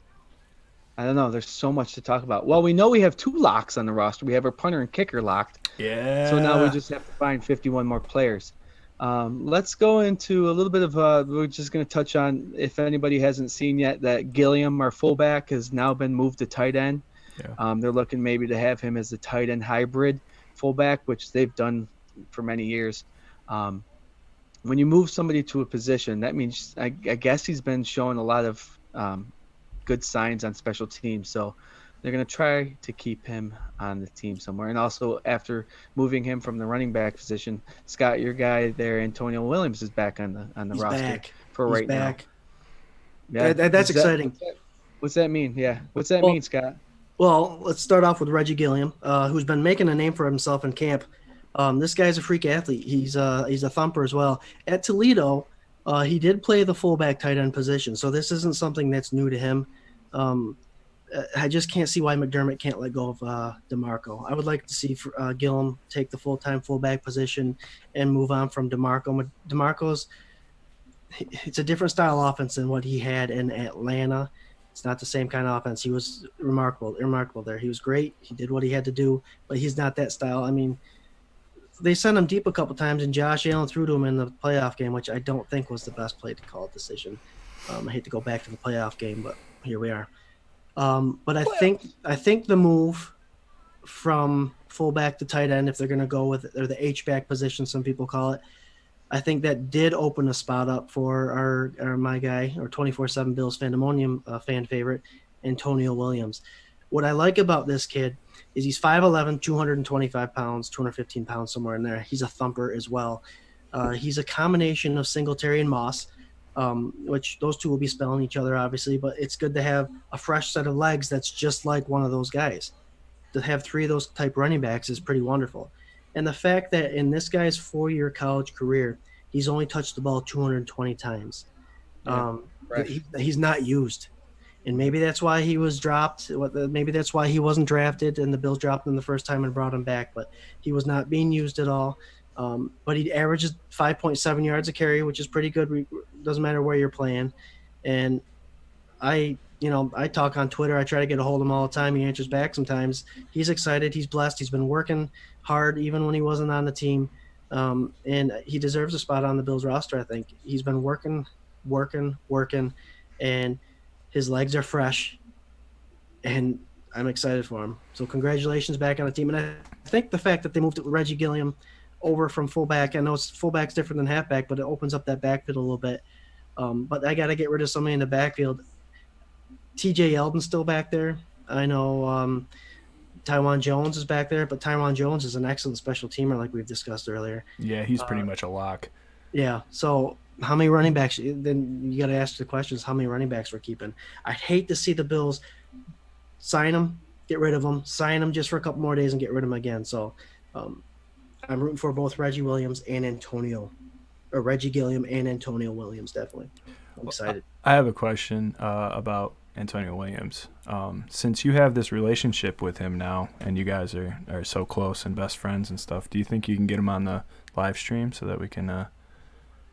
I don't know. There's so much to talk about. Well, we know we have 2 locks on the roster. We have our punter and kicker locked. Yeah. So now we just have to find 51 more players. Let's go into a little bit of we're just going to touch on, if anybody hasn't seen yet, that Gilliam, our fullback, has now been moved to tight end. Yeah. They're looking maybe to have him as a tight end hybrid fullback, which they've done for many years. When you move somebody to a position, that means I guess he's been showing a lot of good signs on special teams. So they're going to try to keep him on the team somewhere. And also, after moving him from the running back position, Scott, your guy there, Antonio Williams, is back on the He's roster back. for He's right back. now. Yeah, That's exciting. What's that mean? Yeah, what's that Well, mean, Scott? Well, let's start off with Reggie Gilliam, who's been making a name for himself in camp. This guy's a freak athlete. He's a thumper as well. At Toledo, he did play the fullback tight end position, so this isn't something that's new to him. I just can't see why McDermott can't let go of DeMarco. I would like to see Gilliam take the full-time fullback position and move on from DeMarco. DeMarco's it's a different style offense than what he had in Atlanta. It's not the same kind of offense. He was remarkable there. He was great. He did what he had to do, but he's not that style. I mean, they sent him deep a couple times, and Josh Allen threw to him in the playoff game, which I don't think was the best play to call decision. I hate to go back to the playoff game, but here we are. But I think the move from fullback to tight end, if they're going to go with it, or the H-back position, some people call it, I think that did open a spot up for my guy, our 24/7 Bills Fandemonium fan favorite, Antonio Williams. What I like about this kid is he's 5'11", 225 pounds, 215 pounds, somewhere in there. He's a thumper as well. He's a combination of Singletary and Moss, which those two will be spelling each other, obviously, but it's good to have a fresh set of legs that's just like one of those guys. To have 3 of those type running backs is pretty wonderful. And the fact that in this guy's 4-year college career, he's only touched the ball 220 times. He's not used. And maybe that's why he was dropped. Maybe that's why he wasn't drafted and the Bills dropped him the first time and brought him back. But he was not being used at all. But he averages 5.7 yards a carry, which is pretty good. Doesn't matter where you're playing. And I talk on Twitter. I try to get a hold of him all the time. He answers back sometimes. He's excited. He's blessed. He's been working hard even when he wasn't on the team. And he deserves a spot on the Bills roster, I think. He's been working, and his legs are fresh, and I'm excited for him. So congratulations back on the team. And I think the fact that they moved Reggie Gilliam over from fullback, I know fullback's different than halfback, but it opens up that backfield a little bit. But I got to get rid of somebody in the backfield. TJ Yeldon's still back there. I know Tywan Jones is back there, but Tywan Jones is an excellent special teamer like we've discussed earlier. Yeah, he's pretty much a lock. Yeah, so how many running backs? Then you got to ask the questions, how many running backs we're keeping. I'd hate to see the Bills sign them, get rid of them, sign them just for a couple more days and get rid of them again. So I'm rooting for both Reggie Gilliam and Antonio Williams, definitely. I'm excited. I have a question about Antonio Williams. Since you have this relationship with him now and you guys are so close and best friends and stuff, do you think you can get him on the live stream so that we can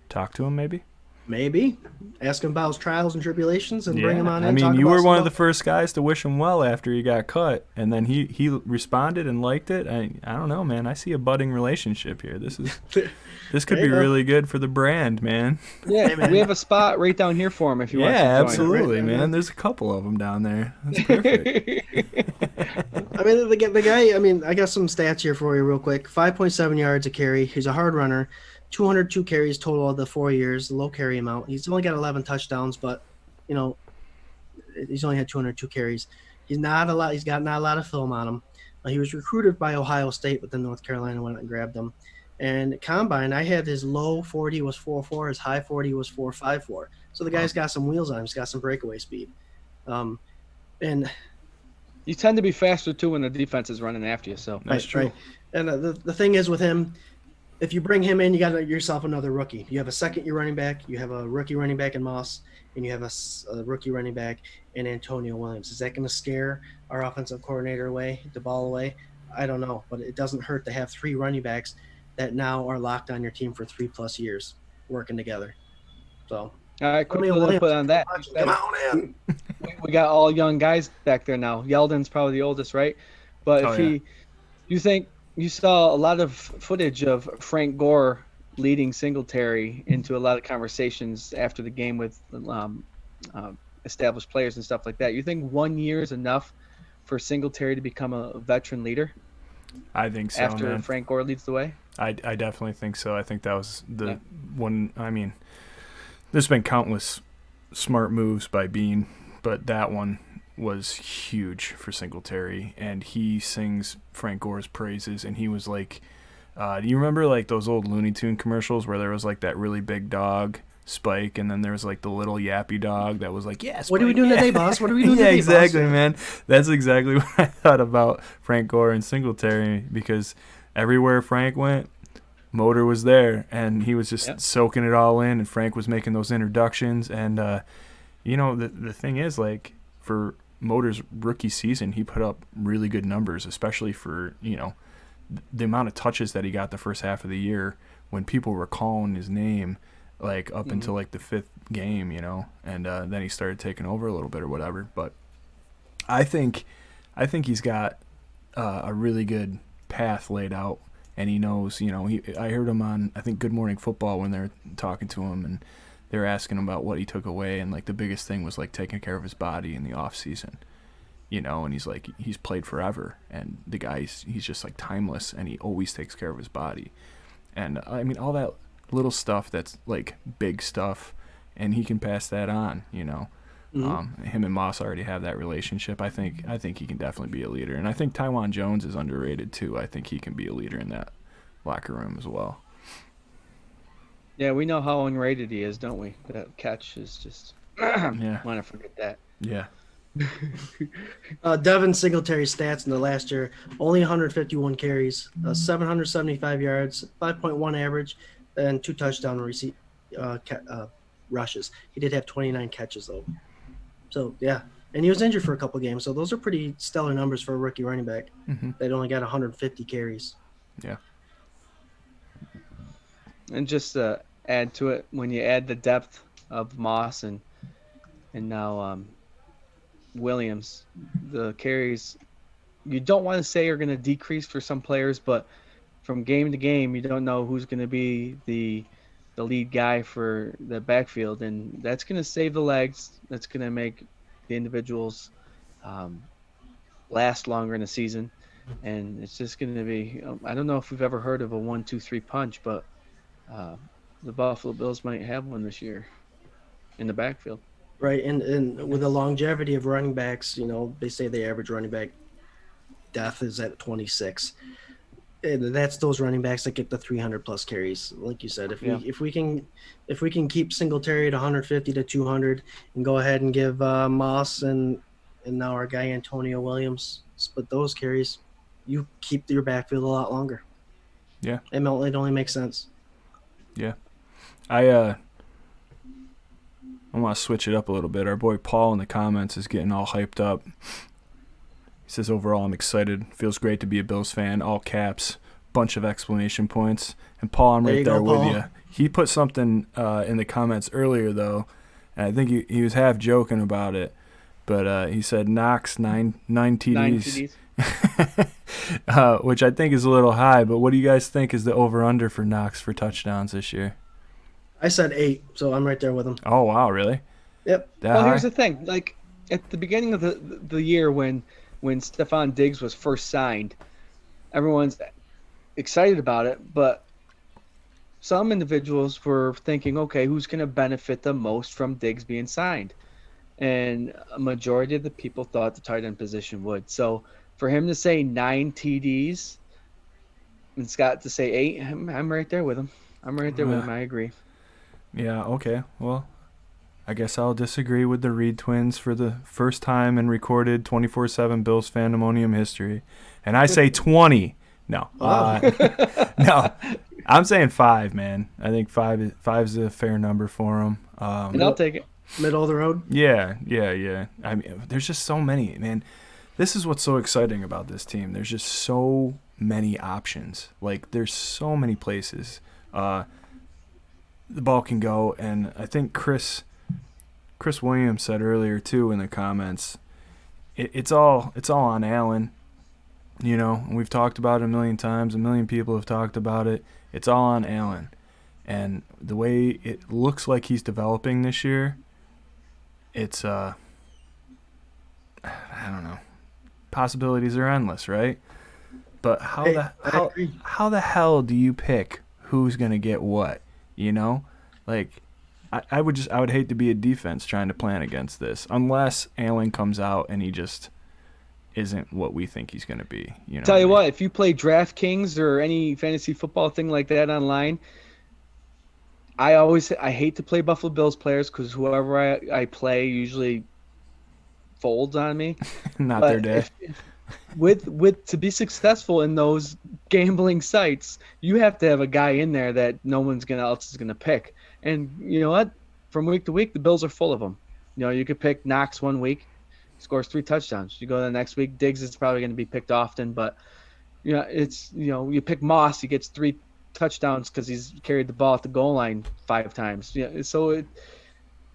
talk to him maybe? Maybe. Ask him about his trials and tribulations and bring him on in. I mean, you were one of the first guys to wish him well after he got cut, and then he responded and liked it. I don't know, man. I see a budding relationship here. This could be really good for the brand, man. Yeah, man. We have a spot right down here for him if you want to join. Yeah, absolutely, man. There's a couple of them down there. That's perfect. I mean, the guy, I got some stats here for you real quick. 5.7 yards a carry. He's a hard runner. 202 carries total of the 4 years, low carry amount. He's only got 11 touchdowns, but you know, he's only had 202 carries. He's not a lot. He's got not a lot of film on him. He was recruited by Ohio State, but then North Carolina went and grabbed him. And combine, I had his low 40 was 4.4, his high 40 was 4.54. So the guy's got some wheels on him. He's got some breakaway speed. And You tend to be faster too when the defense is running after you. So That's true. Right. And the thing is with him, if you bring him in, you got yourself another rookie. You have a second-year running back. You have a rookie running back in Moss, and you have a rookie running back in Antonio Williams. Is that going to scare our offensive coordinator away, the ball away? I don't know, but it doesn't hurt to have 3 running backs that now are locked on your team for 3+ years working together. So, all right, quick Antonio little put Williams, on that. come on in. We got all young guys back there now. Yeldon's probably the oldest, right? But Oh, if you think you saw a lot of footage of Frank Gore leading Singletary into a lot of conversations after the game with established players and stuff like that. You think 1 year is enough for Singletary to become a veteran leader I think so, after man. Frank Gore leads the way? I definitely think so. I think that was the one. I mean, there's been countless smart moves by Bean, but that one was huge for Singletary, and he sings Frank Gore's praises, and he was like, do you remember like those old Looney Tune commercials where there was like that really big dog, Spike, and then there was like the little yappy dog that was like, yeah, Spike, What are we doing yeah. today, boss? What are we doing Yeah, today, exactly, boss? man. That's exactly what I thought about Frank Gore and Singletary, because everywhere Frank went, Motor was there, and he was just soaking it all in, and Frank was making those introductions. And, you know, the thing is, like, for Motor's rookie season, he put up really good numbers, especially for, you know, the amount of touches that he got the first half of the year when people were calling his name, like, up until, like, the 5th game, you know, and then he started taking over a little bit or whatever. But I think he's got a really good path laid out, and he knows, you know, I heard him on, I think, Good Morning Football when they were talking to him, and they were asking him about what he took away, and, like, the biggest thing was, like, taking care of his body in the off season, you know, and he's like, he's played forever, and the guy, he's just, like, timeless, and he always takes care of his body. And, I mean, all that little stuff that's, like, big stuff, and he can pass that on, you know. Him and Moss already have that relationship. I think he can definitely be a leader, and I think Tywan Jones is underrated too. I think he can be a leader in that locker room as well. Yeah, we know how unrated he is, don't we? That catch is just Yeah. want to forget that. Yeah. Devin Singletary's stats in the last year: only 151 carries, 775 yards, 5.1 average, and 2 touchdown rushes. He did have 29 catches though. So yeah, and he was injured for a couple games. So those are pretty stellar numbers for a rookie running back. They'd only got 150 carries. Yeah. And just to add to it, when you add the depth of Moss and now Williams, the carries you don't want to say are going to decrease for some players, but from game to game, you don't know who's going to be the lead guy for the backfield, and that's going to save the legs. That's going to make the individuals last longer in the season, and it's just going to be. I don't know if we've ever heard of a 1-2-3 punch, but the Buffalo Bills might have one this year in the backfield. Right, and with the longevity of running backs, you know, they say the average running back death is at 26. And that's those running backs that get the 300+ carries, like you said. If we can keep Singletary at 150 to 200, and go ahead and give Moss and now our guy Antonio Williams split those carries, you keep your backfield a lot longer. Yeah, it only makes sense. Yeah, I want to switch it up a little bit. Our boy Paul in the comments is getting all hyped up. He says, overall, I'm excited. Feels great to be a Bills fan. All caps. Bunch of exclamation points. And Paul, I'm right there with you. He put something in the comments earlier, though, and I think he was half joking about it. But he said Knox, 9 TDs. 9 TDs. Which I think is a little high. But what do you guys think is the over-under for Knox for touchdowns this year? I said 8, so I'm right there with him. Oh, wow, really? Yep. Well, here's the thing. Like, at the beginning of the year when Stephon Diggs was first signed, everyone's excited about it, but some individuals were thinking, okay, who's going to benefit the most from Diggs being signed? And a majority of the people thought the tight end position would. So for him to say 9 TDs and Scott to say 8, I'm right there with him. I'm right there with him. I agree. Yeah, okay. Well, I guess I'll disagree with the Reed twins for the first time in recorded 24/7 Bills Fandemonium history. And I say 20. No. No. I'm saying 5, man. I think 5's a fair number for him. And I'll take it. Middle of the road. Yeah. I mean, there's just so many, man. This is what's so exciting about this team. There's just so many options. Like, there's so many places the ball can go. And I think Chris Williams said earlier too in the comments, it's all on Allen. You know, and we've talked about it a million times. A million people have talked about it. It's all on Allen. And the way it looks like he's developing this year, it's I don't know. Possibilities are endless, right? But how the hell do you pick who's gonna get what? You know, like I would hate to be a defense trying to plan against this, unless Allen comes out and he just isn't what we think he's gonna be. You know. Tell you what, if you play DraftKings or any fantasy football thing like that online, I hate to play Buffalo Bills players because whoever I play usually folds on me. Not But their day. with to be successful in those gambling sites, you have to have a guy in there that no one's else is gonna pick. And you know what? From week to week, the Bills are full of them. You know, you could pick Knox one week, scores 3 touchdowns. You go to the next week, Diggs is probably going to be picked often, but you pick Moss, he gets 3 touchdowns because he's carried the ball at the goal line 5 times. Yeah, so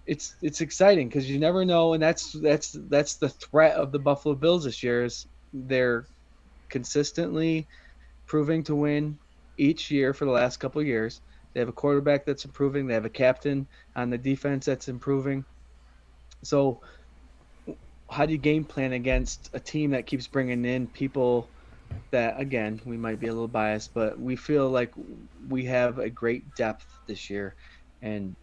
it's exciting because you never know, and that's the threat of the Buffalo Bills this year is they're consistently proving to win each year for the last couple of years. They have a quarterback that's improving. They have a captain on the defense that's improving. So how do you game plan against a team that keeps bringing in people that, again, we might be a little biased, but we feel like we have a great depth this year. And,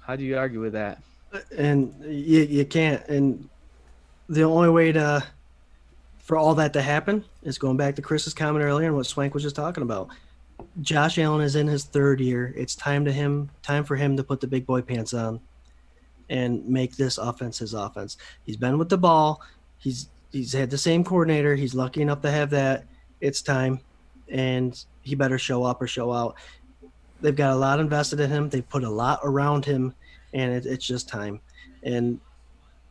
how do you argue with that? And you can't. And the only way for all that to happen is going back to Chris's comment earlier and what Swank was just talking about. Josh Allen is in his 3rd year. It's time for him to put the big boy pants on and make this offense his offense. He's been with the ball. He's had the same coordinator. He's lucky enough to have that. It's time, and he better show up or show out. They've got a lot invested in him. They put a lot around him, and it's just time. And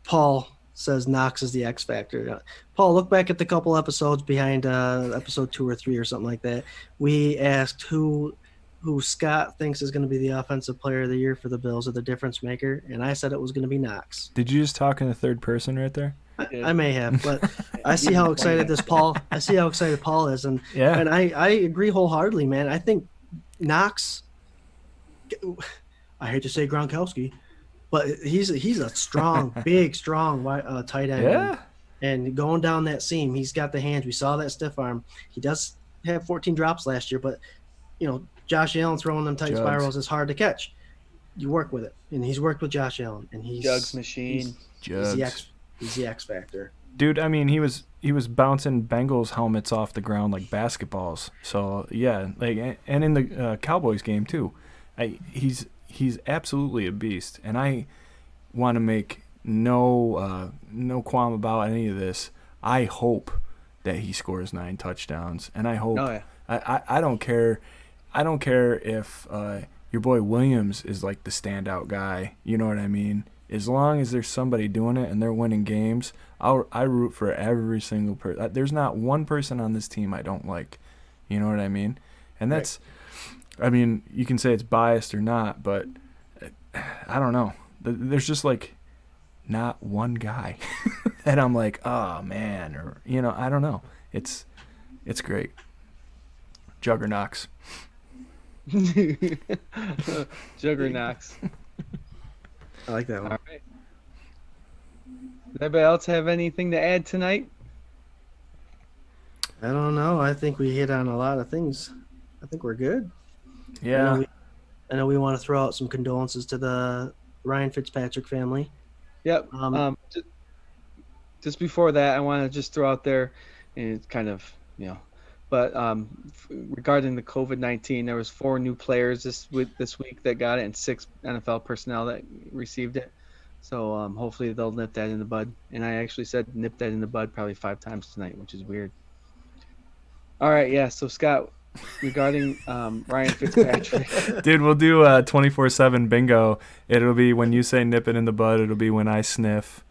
Paul says Knox is the X factor. Paul, look back at the couple episodes behind episode 2 or 3 or something like that. We asked who Scott thinks is going to be the offensive player of the year for the Bills or the difference maker, and I said it was going to be Knox. Did you just talk in the third person right there? I may have, but I see how excited Paul is, and Yeah. and I agree wholeheartedly, man. I think Knox. I hate to say Gronkowski, but he's a strong, big, strong tight end. Yeah. And going down that seam, he's got the hands. We saw that stiff arm. He does have 14 drops last year, but Josh Allen throwing them tight spirals is hard to catch. You work with it, and he's worked with Josh Allen, and he's Jugs machine. He's the X factor. Dude, I mean, he was bouncing Bengals helmets off the ground like basketballs. So yeah, like, and in the Cowboys game too, he's absolutely a beast, and I want to make no qualm about any of this. I hope that he scores 9 touchdowns, and I hope I don't care. I don't care if your boy Williams is like the standout guy. You know what I mean? As long as there's somebody doing it and they're winning games, I root for every single person. There's not one person on this team I don't like. You know what I mean? And that's, I mean, you can say it's biased or not, but I don't know. There's just like not one guy that I'm like, oh man, or I don't know. It's great. Juggernauts. Juggernauts. I like that one. All right. Does anybody else have anything to add tonight? I don't know. I think we hit on a lot of things. I think we're good. Yeah. I know we want to throw out some condolences to the Ryan Fitzpatrick family. Yep. Um, Just before that, I want to just throw out there, and it's kind of, but regarding the COVID-19, there was 4 new players this week that got it, and 6 NFL personnel that received it. So hopefully they'll nip that in the bud. And I actually said nip that in the bud probably 5 times tonight, which is weird. All right, yeah. So Scott, regarding Ryan Fitzpatrick, Dude, we'll do 24/7 bingo. It'll be when you say nip it in the bud. It'll be when I sniff.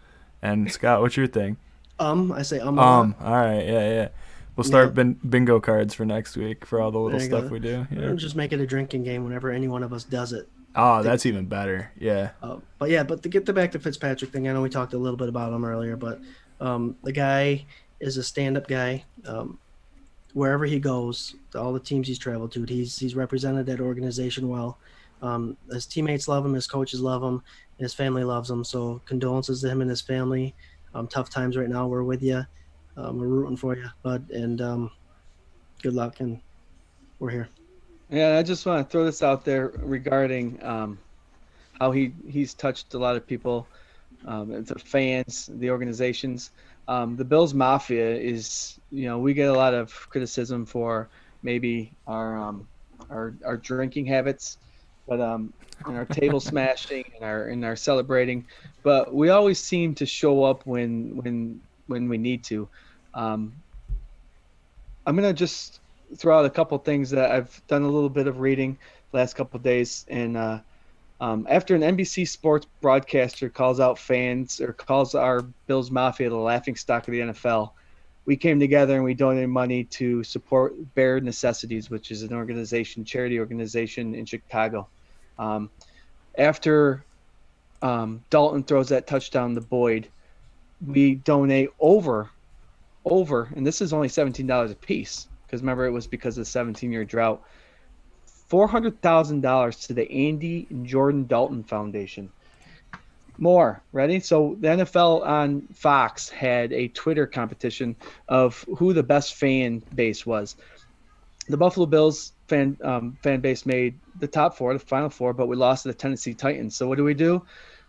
And Scott, what's your thing? I say a lot. All right, yeah. We'll Yeah. start bingo cards for next week for all the little There you stuff go. we do. Yeah. Or just make it a drinking game whenever any one of us does it. Oh, that's even better. Yeah. But to get back to Fitzpatrick thing, I know we talked a little bit about him earlier, but the guy is a stand-up guy. Wherever he goes, all the teams he's traveled to, he's represented that organization well. His teammates love him, his coaches love him, and his family loves him. So condolences to him and his family. Tough times right now. We're with you. We're rooting for you, bud, and good luck. And we're here. yeah, I just want to throw this out there regarding how he's touched a lot of people, the fans, the organizations. The Bills Mafia is, we get a lot of criticism for maybe our drinking habits, but and our table smashing and our celebrating, but we always seem to show up when we need to. Um, I'm gonna just throw out a couple things that I've done a little bit of reading the last couple of days, and after an NBC Sports broadcaster calls out fans or calls our Bills Mafia the laughing stock of the NFL, we came together and we donated money to support Bare Necessities, which is an charity organization in Chicago. Um, after Dalton throws that touchdown to Boyd, we donate and this is only $17 a piece because remember it was because of the 17-year drought. $400,000 to the Andy and Jordan Dalton Foundation. More. Ready? So the NFL on Fox had a Twitter competition of who the best fan base was. The Buffalo Bills fan base made the top 4, the final 4, but we lost to the Tennessee Titans. So what do?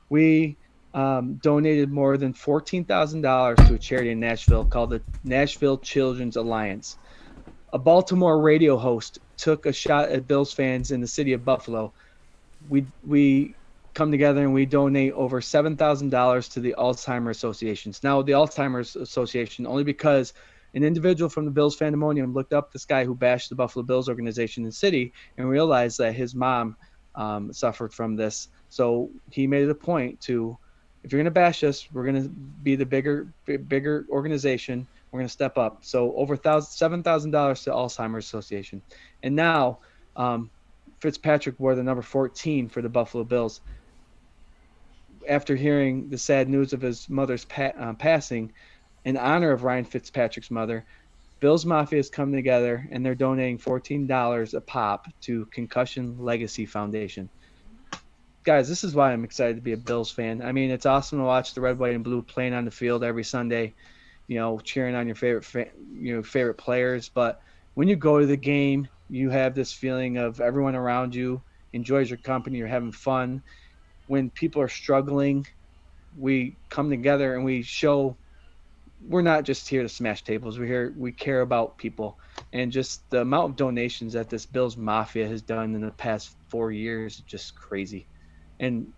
We donated more than $14,000 to a charity in Nashville called the Nashville Children's Alliance. A Baltimore radio host took a shot at Bills fans in the city of Buffalo. We come together and we donate over $7,000 to the Alzheimer's Associations. Now, the Alzheimer's Association, only because an individual from the Bills Fandemonium looked up this guy who bashed the Buffalo Bills organization in the city and realized that his mom suffered from this. So he made it a point to, if you're going to bash us, we're going to be the bigger organization. We're going to step up. So over $7,000 to Alzheimer's Association. And now Fitzpatrick wore the number 14 for the Buffalo Bills. After hearing the sad news of his mother's passing, in honor of Ryan Fitzpatrick's mother, Bills Mafia has come together and they're donating $14 a pop to Concussion Legacy Foundation. Guys, this is why I'm excited to be a Bills fan. I mean, it's awesome to watch the red, white, and blue playing on the field every Sunday, cheering on your favorite players. But when you go to the game, you have this feeling of everyone around you enjoys your company, you're having fun. When people are struggling, we come together and we show we're not just here to smash tables. We care about people. And just the amount of donations that this Bills Mafia has done in the past 4 years is just crazy. And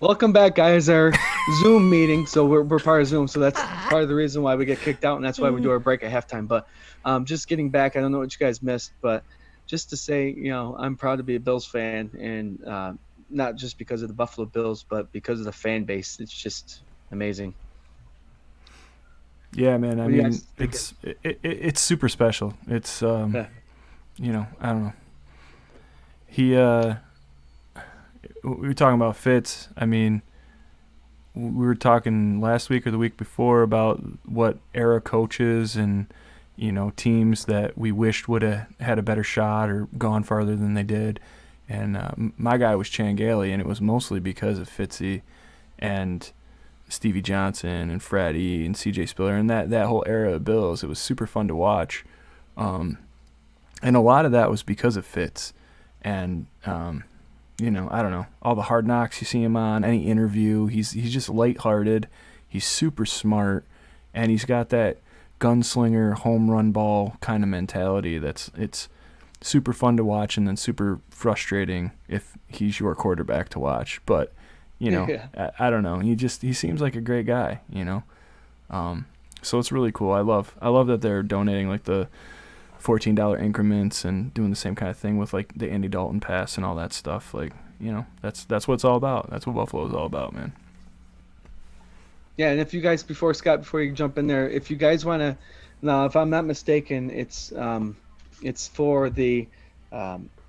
Welcome back, guys. Our Zoom meeting. So we're part of Zoom. So that's part of the reason why we get kicked out, and that's why we do our break at halftime. But just getting back, I don't know what you guys missed, but just to say, I'm proud to be a Bills fan, and not just because of the Buffalo Bills, but because of the fan base. It's just amazing. Yeah, man. I What do you mean, guys think? it's super special. It's Yeah. I don't know. We were talking about Fitz. I mean, we were talking last week or the week before about what era coaches and teams that we wished would have had a better shot or gone farther than they did. And my guy was Changaley, and it was mostly because of Fitzy and Stevie Johnson and Freddie and C.J. Spiller and that whole era of Bills. It was super fun to watch, and a lot of that was because of Fitz. And I don't know, all the Hard Knocks you see him on, any interview, he's just lighthearted. He's super smart, and he's got that gunslinger home run ball kind of mentality it's super fun to watch and then super frustrating if he's your quarterback to watch. But Yeah. I don't know, he seems like a great guy. So it's really cool. I love that they're donating like the $14 increments and doing the same kind of thing with like the Andy Dalton pass and all that stuff. Like, that's what it's all about. That's what Buffalo is all about, man. Yeah, and if you guys, before you jump in there, if you guys want to, now if I'm not mistaken, it's for the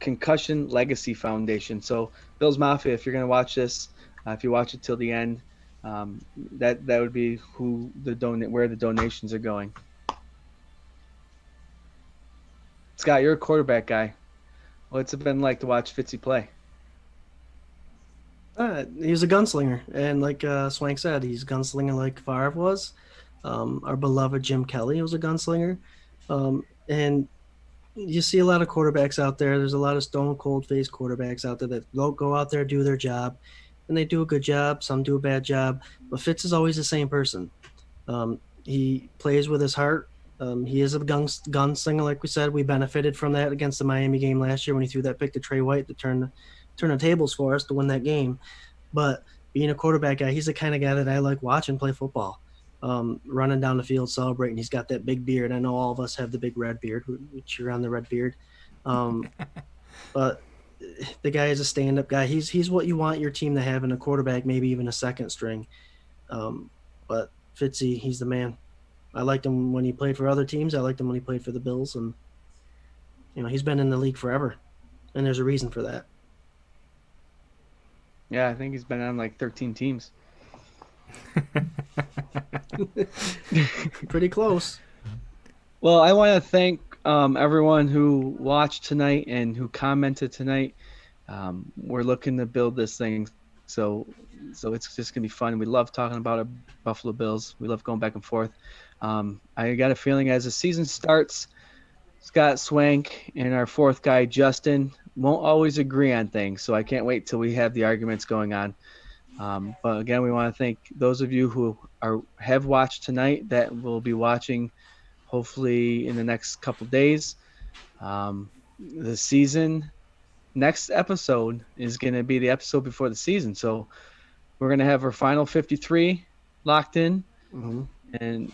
Concussion Legacy Foundation. So Bills Mafia, if you're gonna watch this, if you watch it till the end, that would be where the donations are going. Scott, you're a quarterback guy. What's it been like to watch Fitzy play? He's a gunslinger, and like Swank said, he's a gunslinger like Favre was. Our beloved Jim Kelly was a gunslinger, and you see a lot of quarterbacks out there. There's a lot of stone cold faced quarterbacks out there that go out there, do their job, and they do a good job. Some do a bad job, but Fitz is always the same person. He plays with his heart. He is a gunslinger, like we said. We benefited from that against the Miami game last year when he threw that pick to Trey White to turn the tables for us to win that game. But being a quarterback guy, he's the kind of guy that I like watching play football. Running down the field, celebrating. He's got that big beard. I know all of us have the big red beard. We cheer on the red beard. But the guy is a stand-up guy. He's what you want your team to have in a quarterback, maybe even a second string. But Fitzy, he's the man. I liked him when he played for other teams. I liked him when he played for the Bills. And, he's been in the league forever. And there's a reason for that. Yeah, I think he's been on like 13 teams. Pretty close. Well, I want to thank everyone who watched tonight and who commented tonight. We're looking to build this thing, so it's just gonna be fun. We love talking about our Buffalo Bills. We love going back and forth. I got a feeling as the season starts, Scott Swank and our fourth guy Justin won't always agree on things, so I can't wait till we have the arguments going on. But again, we want to thank those of you who have watched tonight, that will be watching hopefully in the next couple days. The season next episode is going to be the episode before the season, so we're going to have our final 53 locked in. Mm-hmm. And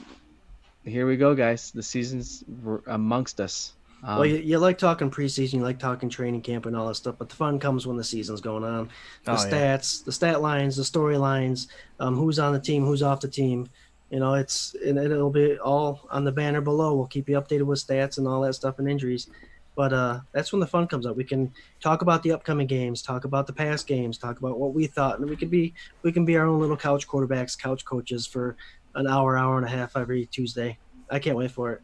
here we go, guys. The season's amongst us. Well, you like talking preseason, you like talking training camp and all that stuff, but the fun comes when the season's going on. The stats, the stat lines, the storylines, who's on the team, who's off the team. It'll be all on the banner below. We'll keep you updated with stats and all that stuff and injuries. But that's when the fun comes up. We can talk about the upcoming games, talk about the past games, talk about what we thought, and we can be our own little couch quarterbacks, couch coaches for an hour and a half every Tuesday. I can't wait for it.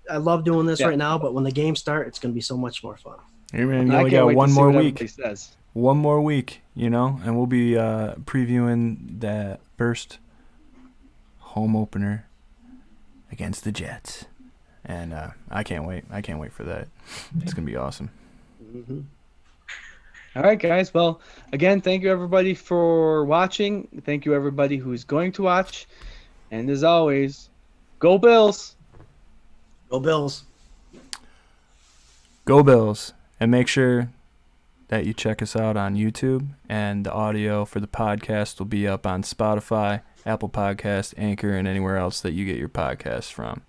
I love doing this right now, but when the games start, it's going to be so much more fun. Hey man, you only got one more week. One more week, and we'll be previewing that first home opener against the Jets. And I can't wait. I can't wait for that. It's going to be awesome. Mm-hmm. All right, guys. Well, again, thank you, everybody, for watching. Thank you, everybody who's going to watch. And as always, go Bills. Go Bills. Go Bills. And make sure that you check us out on YouTube, and the audio for the podcast will be up on Spotify, Apple Podcast, Anchor, and anywhere else that you get your podcasts from.